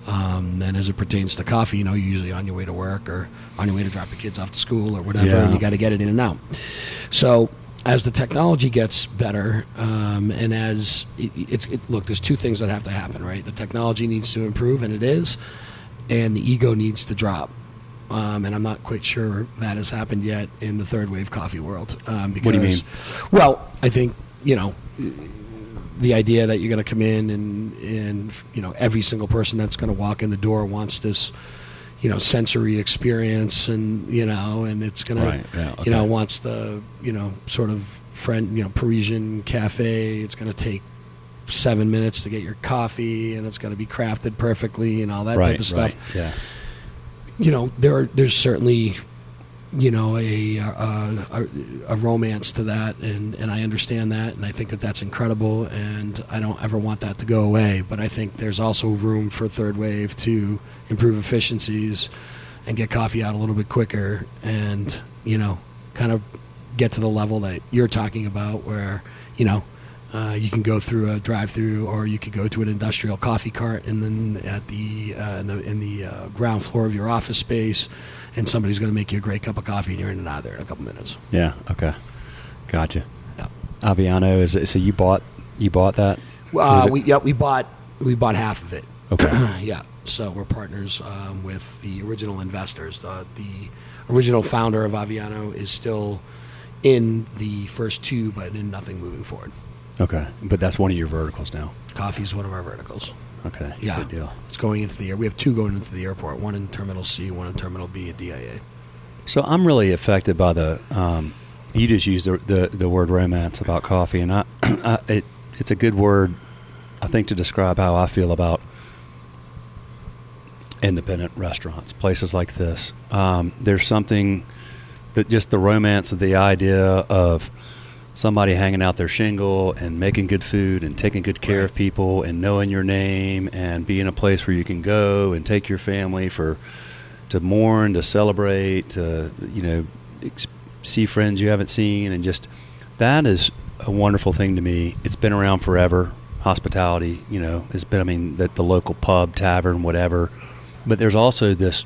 And as it pertains to coffee, you're usually on your way to work or on your way to drop your kids off to school or whatever, and you got to get it in and out. So as the technology gets better, and as look, there's two things that have to happen, right? The technology needs to improve, and it is, and the ego needs to drop. And I'm not quite sure that has happened yet in the third wave coffee world. Because, what do you mean? Well, I think, the idea that you're going to come in and every single person that's going to walk in the door wants this, sensory experience and, and it's going to, wants the, sort of Parisian cafe. It's going to take 7 minutes to get your coffee and it's going to be crafted perfectly and all that type of stuff. Right. Yeah. There's certainly, a romance to that, and I understand that, and I think that that's incredible, and I don't ever want that to go away. But I think there's also room for third wave to improve efficiencies and get coffee out a little bit quicker, and kind of get to the level that you're talking about, where you can go through a drive-through, or you could go to an industrial coffee cart, and then at the in the ground floor of your office space, and somebody's going to make you a great cup of coffee, and you're in and out of there in a couple minutes. Yeah. Okay. Gotcha. Yeah. Aviano is so you bought that? We bought half of it. Okay. Yeah. So we're partners with the original investors. The original founder of Aviano is still in the first two, but in nothing moving forward. Okay, but that's one of your verticals now. Coffee is one of our verticals. Okay, yeah, good deal. It's going into the air. We have two going into the airport, one in Terminal C, one in Terminal B at DIA. So I'm really affected by the, you just used the word romance about coffee, and it's a good word, I think, to describe how I feel about independent restaurants, places like this. There's something that just the romance of the idea of somebody hanging out their shingle and making good food and taking good care of people and knowing your name and being a place where you can go and take your family to mourn, to celebrate, to see friends you haven't seen, and just that is a wonderful thing to me. It's been around forever. Hospitality, has been, that the local pub, tavern, whatever. But there's also this.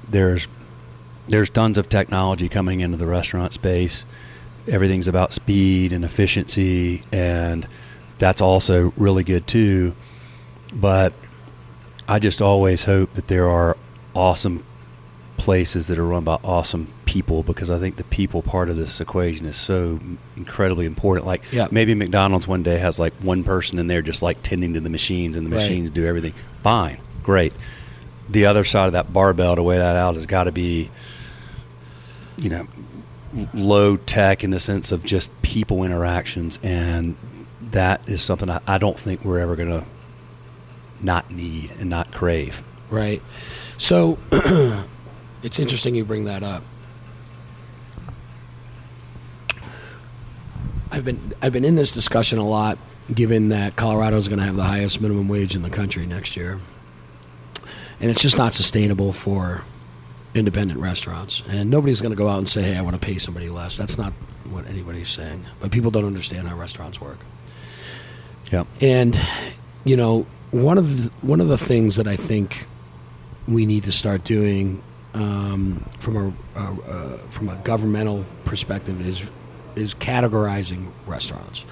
There's tons of technology coming into the restaurant space. Everything's about speed and efficiency, and that's also really good too. But I just always hope that there are awesome places that are run by awesome people, because I think the people part of this equation is so incredibly important. Like maybe McDonald's one day has like one person in there just like tending to the machines, and the machines do everything. Fine, great. The other side of that barbell to weigh that out has got to be, low tech in the sense of just people interactions, and that is something I don't think we're ever going to not need and not crave. Right. So it's interesting you bring that up. I've been in this discussion a lot, given that Colorado is going to have the highest minimum wage in the country next year, and it's just not sustainable for independent restaurants. And nobody's going to go out and say, hey, I want to pay somebody less. That's not what anybody's saying. But people don't understand how restaurants work. Yep. And one of the things that I think we need to start doing from a governmental perspective is categorizing restaurants.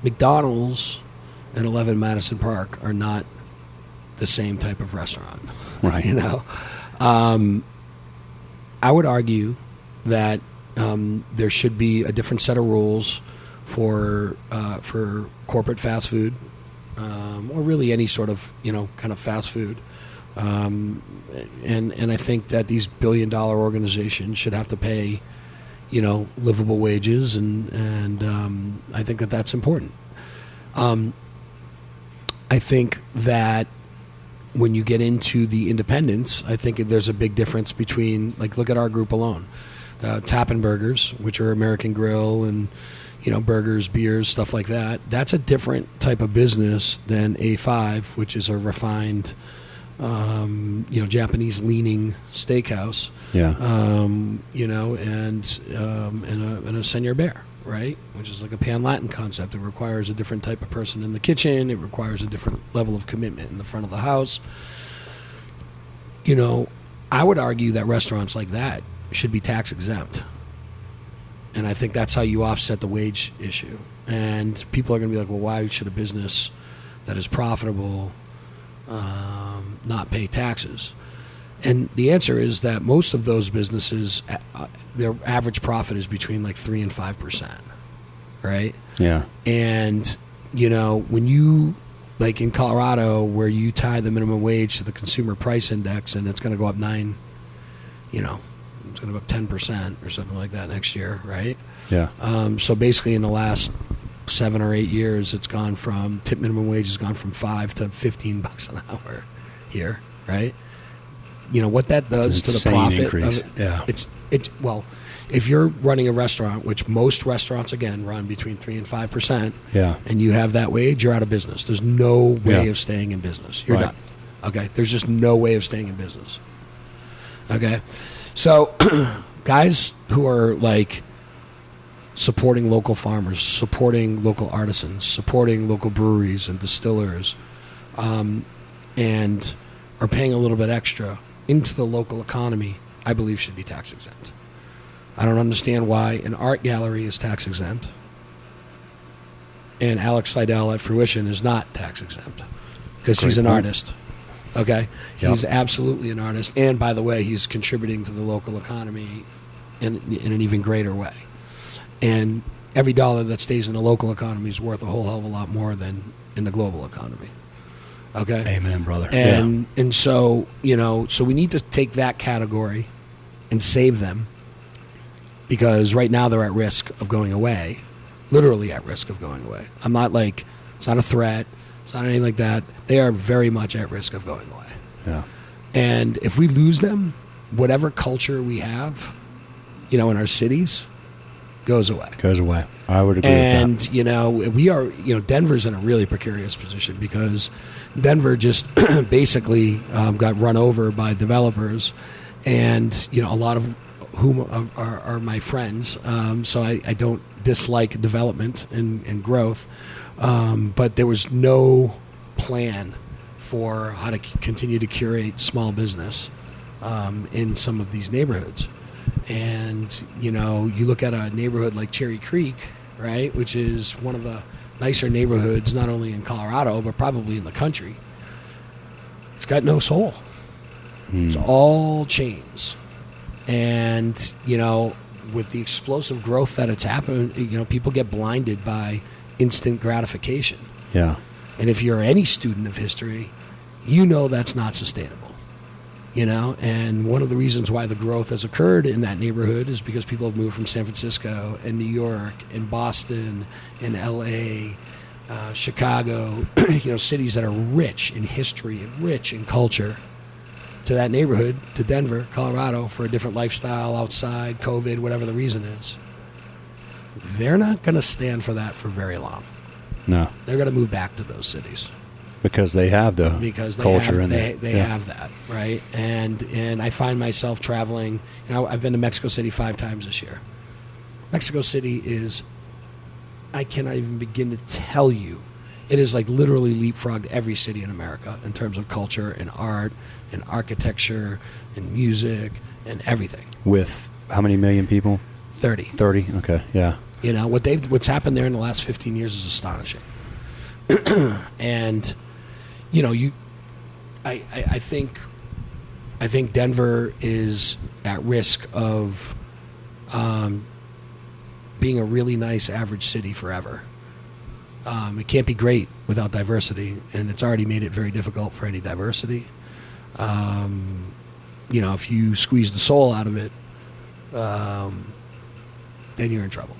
McDonald's and 11 Madison Park are not the same type of restaurant, Right. I would argue that there should be a different set of rules for corporate fast food, or really any sort of kind of fast food. And I think that these billion-dollar organizations should have to pay, livable wages, and I think that that's important. I think that when you get into the independents, I think there's a big difference between, look at our group alone. Tappin' Burgers, which are American Grill and, burgers, beers, stuff like that. That's a different type of business than A5, which is a refined, Japanese-leaning steakhouse. Yeah. And a Seigneur Bear, right? Which is like a Pan-Latin concept. It requires a different type of person in the kitchen. It requires a different level of commitment in the front of the house. I would argue that restaurants like that should be tax exempt. And I think that's how you offset the wage issue. And people are going to be like, well, why should a business that is profitable not pay taxes? And the answer is that most of those businesses, their average profit is between 3 and 5%, right? Yeah. And, when you, in Colorado, where you tie the minimum wage to the consumer price index and it's going to go up it's going to go up 10% or something like that next year, right? Yeah. So basically in the last 7 or 8 years, tip minimum wage has gone from $5 to $15 an hour here, right? What that does to the profit increase. of it. Yeah. If you're running a restaurant, which most restaurants again run between 3 and 5%, yeah, and you have that wage, you're out of business. There's no way of staying in business. You're done. Okay. There's just no way of staying in business. Okay. So, guys who are supporting local farmers, supporting local artisans, supporting local breweries and distillers, and are paying a little bit extra into the local economy, I believe should be tax exempt. I don't understand why an art gallery is tax exempt and Alex Seidel at Fruition is not tax exempt because he's an artist. Okay? Yep. He's absolutely an artist. And by the way, he's contributing to the local economy in an even greater way. And every dollar that stays in the local economy is worth a whole hell of a lot more than in the global economy. Okay? Amen, brother. And so, so we need to take that category and save them because right now they're at risk of going away, literally at risk of going away. I'm not it's not a threat. It's not anything like that. They are very much at risk of going away. Yeah. And if we lose them, whatever culture we have, in our cities, goes away. Goes away. I would agree with that. And, we are, Denver's in a really precarious position because Denver just basically got run over by developers and, a lot of whom are my friends. So I don't dislike development and growth. But there was no plan for how to continue to curate small business in some of these neighborhoods. And, you look at a neighborhood like Cherry Creek, right, which is one of the nicer neighborhoods not only in Colorado but probably in the country. It's got no soul. It's all chains. And, with the explosive growth that it's happened, people get blinded by instant gratification. Yeah. And if you're any student of history, that's not sustainable. And one of the reasons why the growth has occurred in that neighborhood is because people have moved from San Francisco and New York and Boston and LA, Chicago, cities that are rich in history and rich in culture, to that neighborhood, to Denver, Colorado, for a different lifestyle outside, COVID, whatever the reason is. They're not going to stand for that for very long. No. They're going to move back to those cities. Because they have the culture in there. They have that, right? And I find myself traveling. I've been to Mexico City 5 times this year. Mexico City is, I cannot even begin to tell you It is like literally leapfrogged every city in America in terms of culture and art and architecture and music and everything. With how many million people? 30. 30. Okay. Yeah. You know what's happened there in the last 15 years is astonishing. And you know, I think Denver is at risk of being a really nice average city forever. It can't be great without diversity, and it's already made it very difficult for any diversity. You know, if you squeeze the soul out of it, then you're in trouble.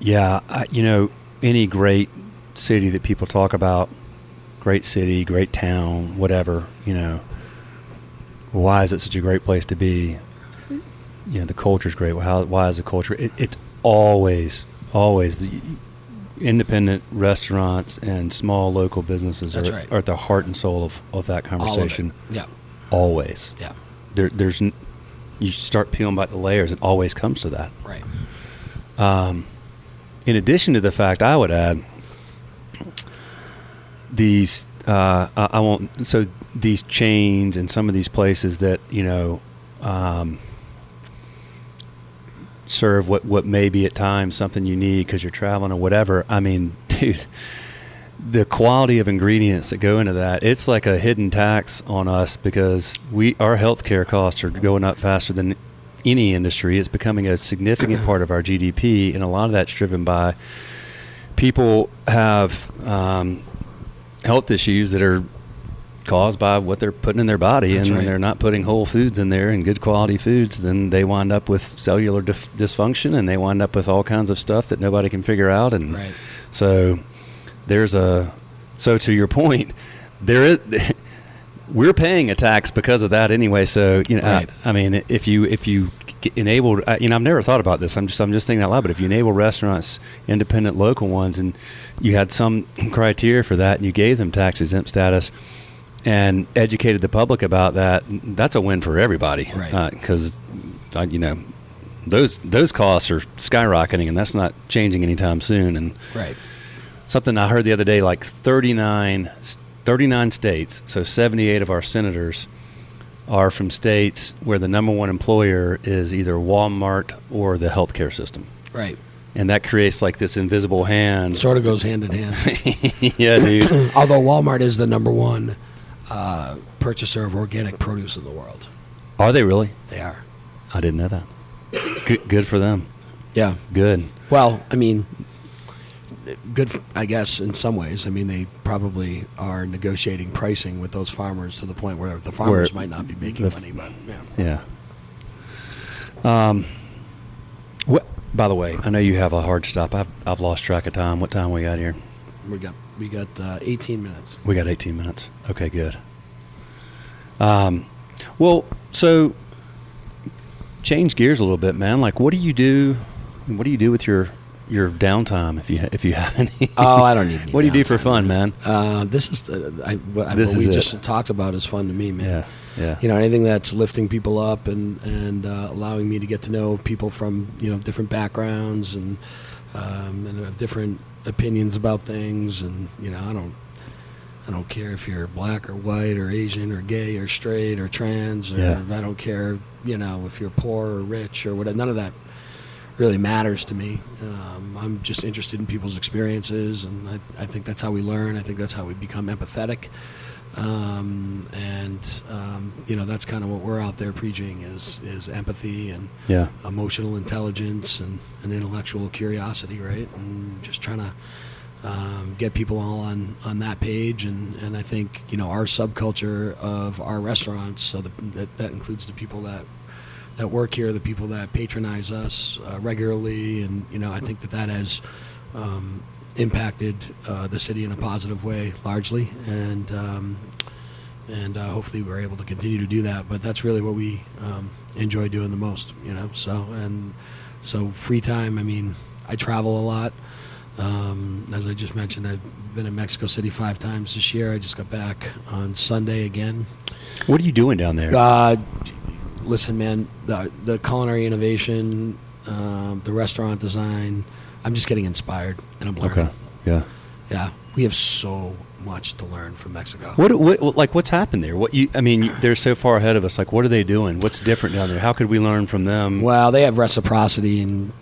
Yeah, you know, any great city that people talk about, great city, great town, whatever, you know, why is it such a great place to be? You know, the culture's great. Why is the culture? It's always the independent restaurants and small local businesses are at the heart and soul of that conversation. All of it. Yeah. Always. Yeah. There's you start peeling back the layers, it always comes to that. Right. In addition to the fact, I would add these. I won't. So these chains and some of these places that, you know, serve what may be at times something you need because you're traveling or whatever. I mean, dude, the quality of ingredients that go into that, it's like a hidden tax on us because our healthcare costs are going up faster than any industry. It's becoming a significant part of our GDP, and a lot of that's driven by people have health issues that are caused by what they're putting in their body. That's and when they're not putting whole foods in there and good quality foods, then they wind up with cellular dysfunction, and they wind up with all kinds of stuff that nobody can figure out. And so so to your point, we're paying a tax because of that anyway. So, you know, I mean, if you enable, you know, I've never thought about this. I'm just thinking out loud. But if you enable restaurants, independent local ones, and you had some criteria for that, and you gave them tax exempt status, and educated the public about that, that's a win for everybody. Right. Because, you know, those costs are skyrocketing, and that's not changing anytime soon. And something I heard the other day, like 39 states, so 78 of our senators are from states where the number one employer is either Walmart or the healthcare system. Right. And that creates like this invisible hand. Sort of goes hand in hand. Yeah, dude. Although Walmart is the number one purchaser of organic produce in the world. Are they really? They are. I didn't know that. Good for them. Yeah. Good. Well, I mean, good, I guess, in some ways. I mean, they probably are negotiating pricing with those farmers to the point where the farmers might not be making money, but yeah. By the way, I know you have a hard stop. I've lost track of time. What time we got here? We got 18 minutes. We got 18 minutes. Okay, good. Well, so change gears a little bit, man. Like, what do you do? What do you do with your downtime if you have any? Oh, I don't need any. What do you do for fun, man? This is what we just talked about is fun to me, man. Yeah. You know, anything that's lifting people up and allowing me to get to know people from, you know, different backgrounds and have different opinions about things, and you know, I don't care if you're black or white or Asian or gay or straight or trans, or I don't care, you know, if you're poor or rich or whatever. None of that really matters to me. I'm just interested in people's experiences, and I think that's how we learn. I think that's how we become empathetic. You know, that's kind of what we're out there preaching is empathy and emotional intelligence and intellectual curiosity, right? And just trying to get people all on that page. And I think, you know, our subculture of our restaurants, so that includes the people that work here, the people that patronize us regularly, and you know, I think that has impacted the city in a positive way largely, and hopefully we're able to continue to do that. But that's really what we enjoy doing the most, you know. So free time. I mean, I travel a lot. As I just mentioned, I've been in Mexico City 5 times this year. I just got back on Sunday again. What are you doing down there? Listen, man, the culinary innovation the restaurant design. I'm just getting inspired, and I'm learning. Okay. Yeah. Yeah, we have so much to learn from Mexico. What's happened there? They're so far ahead of us. Like, what are they doing? What's different down there? How could we learn from them? Well, they have reciprocity in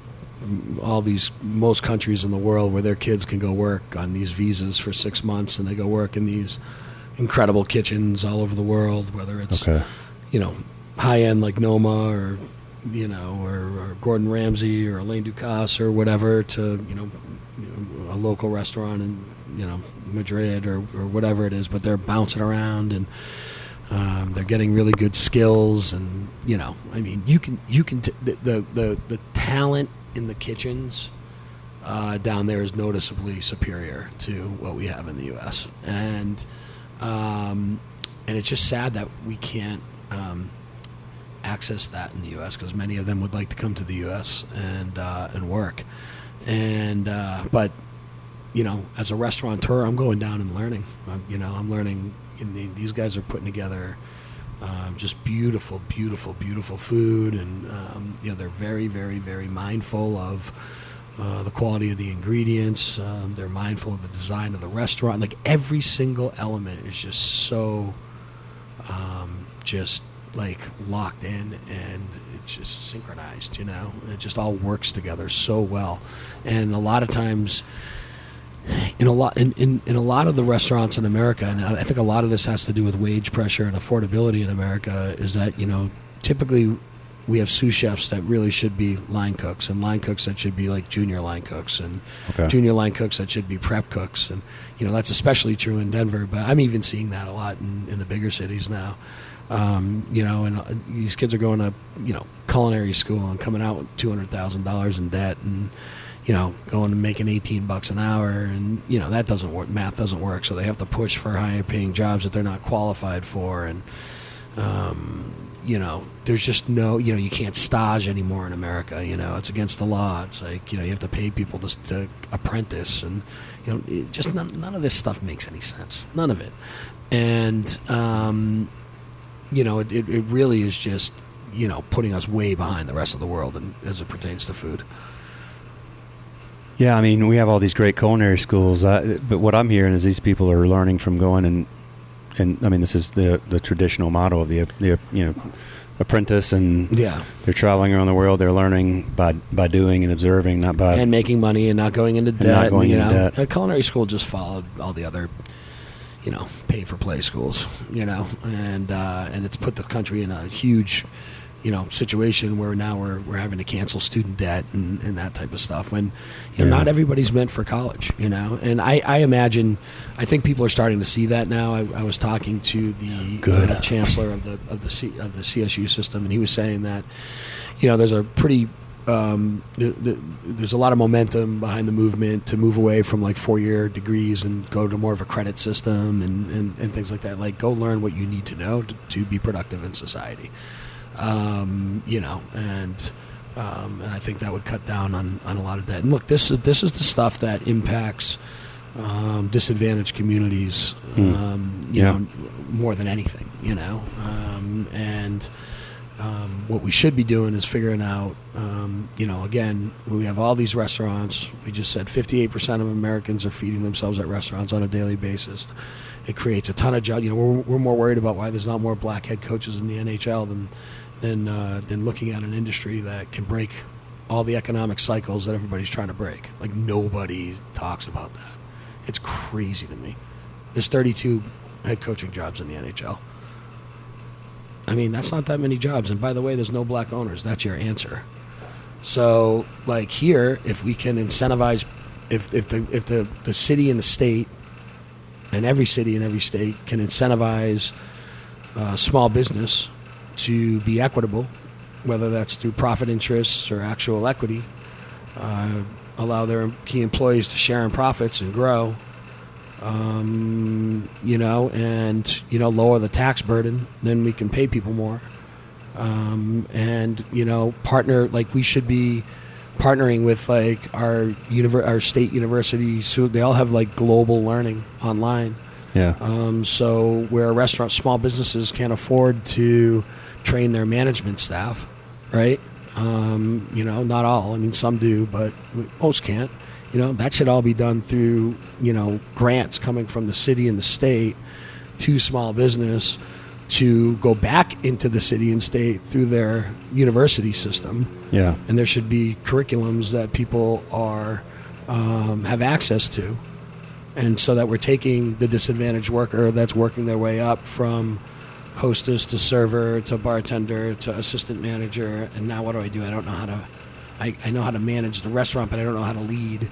most countries in the world where their kids can go work on these visas for 6 months, and they go work in these incredible kitchens all over the world, whether it's high end like Noma or or Gordon Ramsay or Alain Ducasse or whatever, to a local restaurant in Madrid or whatever it is, but they're bouncing around, and they're getting really good skills, and the talent in the kitchens down there is noticeably superior to what we have in the U.S. And it's just sad that we can't access that in the U.S. because many of them would like to come to the U.S. and work. But as a restaurateur, I'm going down and learning. I'm learning. These guys are putting together just beautiful, beautiful, beautiful food, and they're very, very, very mindful of the quality of the ingredients. They're mindful of the design of the restaurant. Like, every single element is just so just like locked in, and it's just synchronized. It just all works together so well. And a lot of times, in a lot of the restaurants in America, and I think a lot of this has to do with wage pressure and affordability in America, is that typically we have sous chefs that really should be line cooks, and line cooks that should be like junior line cooks, and junior line cooks that should be prep cooks, and that's especially true in Denver. But I'm even seeing that a lot in the bigger cities now. And these kids are going to culinary school and coming out with $200,000 in debt, and going and making $18 an hour, and that doesn't work. Math doesn't work, so they have to push for higher paying jobs that they're not qualified for, and there's just no, you can't stage anymore in America. It's against the law. It's like you have to pay people to apprentice, and just none of this stuff makes any sense. None of it, and it really is just putting us way behind the rest of the world, and as it pertains to food. Yeah, we have all these great culinary schools, but what I'm hearing is these people are learning from going and this is the traditional model of the apprentice, and they're traveling around the world. They're learning by doing and observing, not by and making money and not going into debt. Not going into debt. A culinary school just followed all the other pay for play schools, and it's put the country in a huge situation where now we're having to cancel student debt and that type of stuff, when not everybody's meant for college, and I think people are starting to see that now. I was talking to the chancellor of the CSU system, and he was saying that there's a pretty there's a lot of momentum behind the movement to move away from like 4-year degrees and go to more of a credit system and things like that. Like, go learn what you need to know to be productive in society. And I think that would cut down on a lot of debt. And look, this is the stuff that impacts disadvantaged communities, more than anything, what we should be doing is figuring out, again, we have all these restaurants. We just said 58% of Americans are feeding themselves at restaurants on a daily basis. It creates a ton of jobs. We're more worried about why there's not more black head coaches in the NHL than looking at an industry that can break all the economic cycles that everybody's trying to break. Like, nobody talks about that. It's crazy to me. There's 32 head coaching jobs in the NHL. That's not that many jobs. And by the way, there's no black owners. That's your answer. So, like, here, if we can incentivize, if the city and the state, and every city and every state can incentivize small business to be equitable, whether that's through profit interests or actual equity, allow their key employees to share in profits and grow, lower the tax burden, then we can pay people more. Partner, like, we should be partnering with like our state universities. So they all have like global learning online. Yeah. So where small businesses can't afford to train their management staff, right? Not all. I mean, some do, but most can't. That should all be done through, grants coming from the city and the state to small business to go back into the city and state through their university system. Yeah. And there should be curriculums that people have access to. And so that we're taking the disadvantaged worker that's working their way up from hostess to server to bartender to assistant manager. And now what do? I don't know how to, I know how to manage the restaurant, but I don't know how to lead.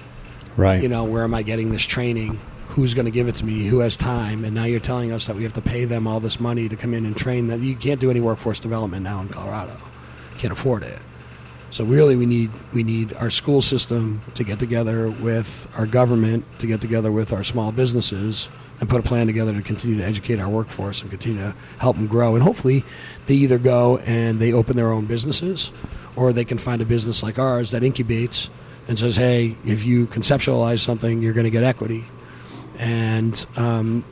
Right. Where am I getting this training? Who's going to give it to me? Who has time? And now you're telling us that we have to pay them all this money to come in and train them. You can't do any workforce development now in Colorado. Can't afford it. So really we need our school system to get together with our government, to get together with our small businesses and put a plan together to continue to educate our workforce and continue to help them grow. And hopefully they either go and they open their own businesses, or they can find a business like ours that incubates and says, hey, if you conceptualize something, you're going to get equity. And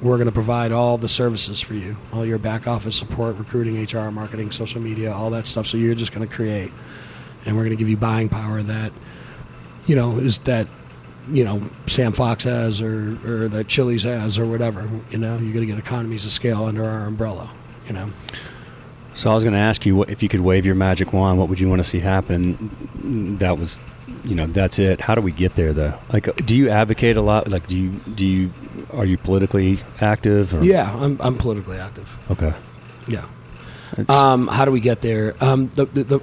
we're going to provide all the services for you, all your back office support, recruiting, HR, marketing, social media, all that stuff. So you're just going to create. And we're going to give you buying power that, is that, Sam Fox has or that Chili's has or whatever. You're going to get economies of scale under our umbrella, So I was going to ask you, if you could wave your magic wand, what would you want to see happen? That was, that's it. How do we get there, though? Like, do you advocate a lot? Like, are you politically active? Or? Yeah, I'm politically active. Okay. Yeah. How do we get there? The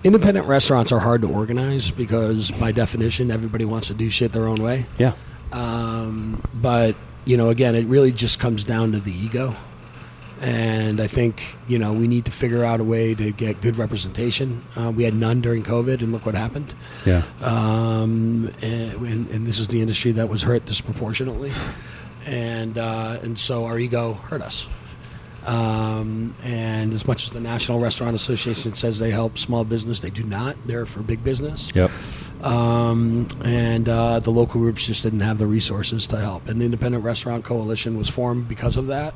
independent restaurants are hard to organize because, by definition, everybody wants to do shit their own way. Yeah. But, again, it really just comes down to the ego. And I think, we need to figure out a way to get good representation. We had none during COVID, and look what happened. Yeah. And this is the industry that was hurt disproportionately. And so our ego hurt us. And as much as the National Restaurant Association says they help small business, they do not. They're for big business. Yep. And the local groups just didn't have the resources to help. And the Independent Restaurant Coalition was formed because of that.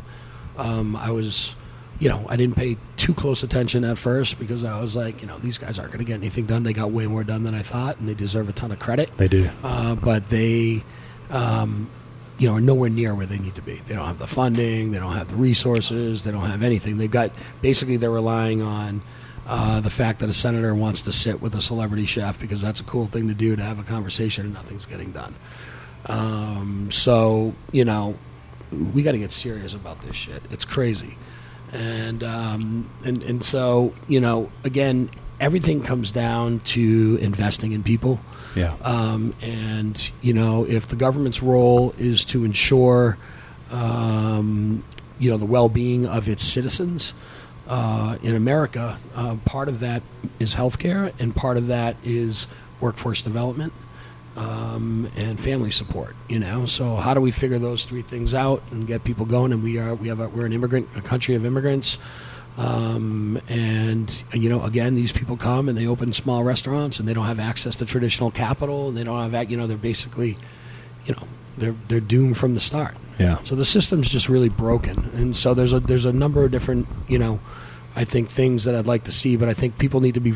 I didn't pay too close attention at first because I was like, these guys aren't going to get anything done. They got way more done than I thought, and they deserve a ton of credit. They do. But they, are nowhere near where they need to be. They don't have the funding. They don't have the resources. They don't have anything. They're relying on the fact that a senator wants to sit with a celebrity chef because that's a cool thing to do, to have a conversation, and nothing's getting done. We got to get serious about this shit. It's crazy. And so, again, everything comes down to investing in people. Yeah. If the government's role is to ensure, the well-being of its citizens in America, part of that is healthcare, and part of that is workforce development. And family support, So how do we figure those three things out and get people going? And we're a country of immigrants, again, these people come and they open small restaurants and they don't have access to traditional capital, and they don't have, they're basically, they're doomed from the start. Yeah. So the system's just really broken, and so there's a number of different, I think, things that I'd like to see, but I think people need to get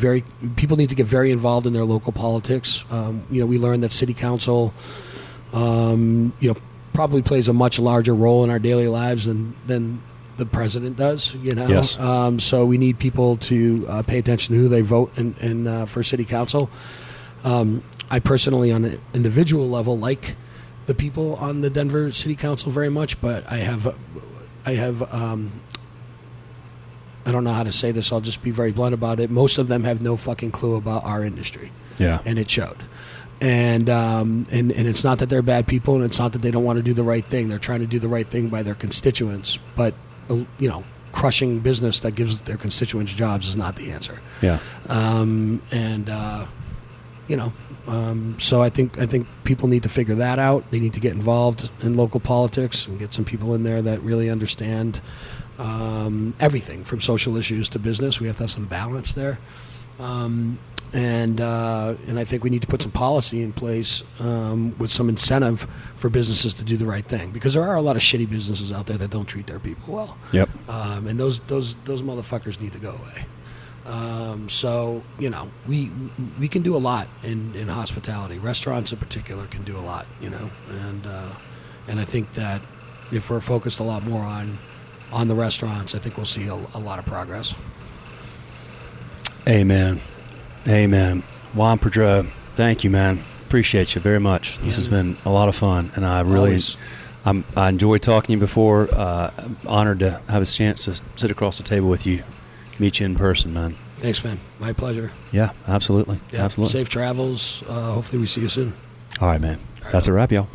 very involved in their local politics. We learned that city council, probably plays a much larger role in our daily lives than the president does. Yes. So we need people to pay attention to who they vote in for city council. I personally, on an individual level, like the people on the Denver City Council very much, but I have. I don't know how to say this. I'll just be very blunt about it. Most of them have no fucking clue about our industry. Yeah. And it showed. And it's not that they're bad people, and it's not that they don't want to do the right thing. They're trying to do the right thing by their constituents. But, crushing business that gives their constituents jobs is not the answer. Yeah. So I think people need to figure that out. They need to get involved in local politics and get some people in there that really understand everything from social issues to business. We have to have some balance there. And I think we need to put some policy in place with some incentive for businesses to do the right thing, because there are a lot of shitty businesses out there that don't treat their people well. Yep. And those motherfuckers need to go away. So we can do a lot in hospitality. Restaurants in particular can do a lot, and I think that if we're focused a lot more on the restaurants, I think we'll see a lot of progress. Amen. Juan Padro, thank you, man. Appreciate you very much. This has been a lot of fun, and I really, I enjoyed talking to you before. Honored to have a chance to sit across the table with you, meet you in person, man. Thanks, man. My pleasure. Yeah, absolutely. Yeah, absolutely. Safe travels. Hopefully we see you soon. All right, man. That's a wrap, y'all.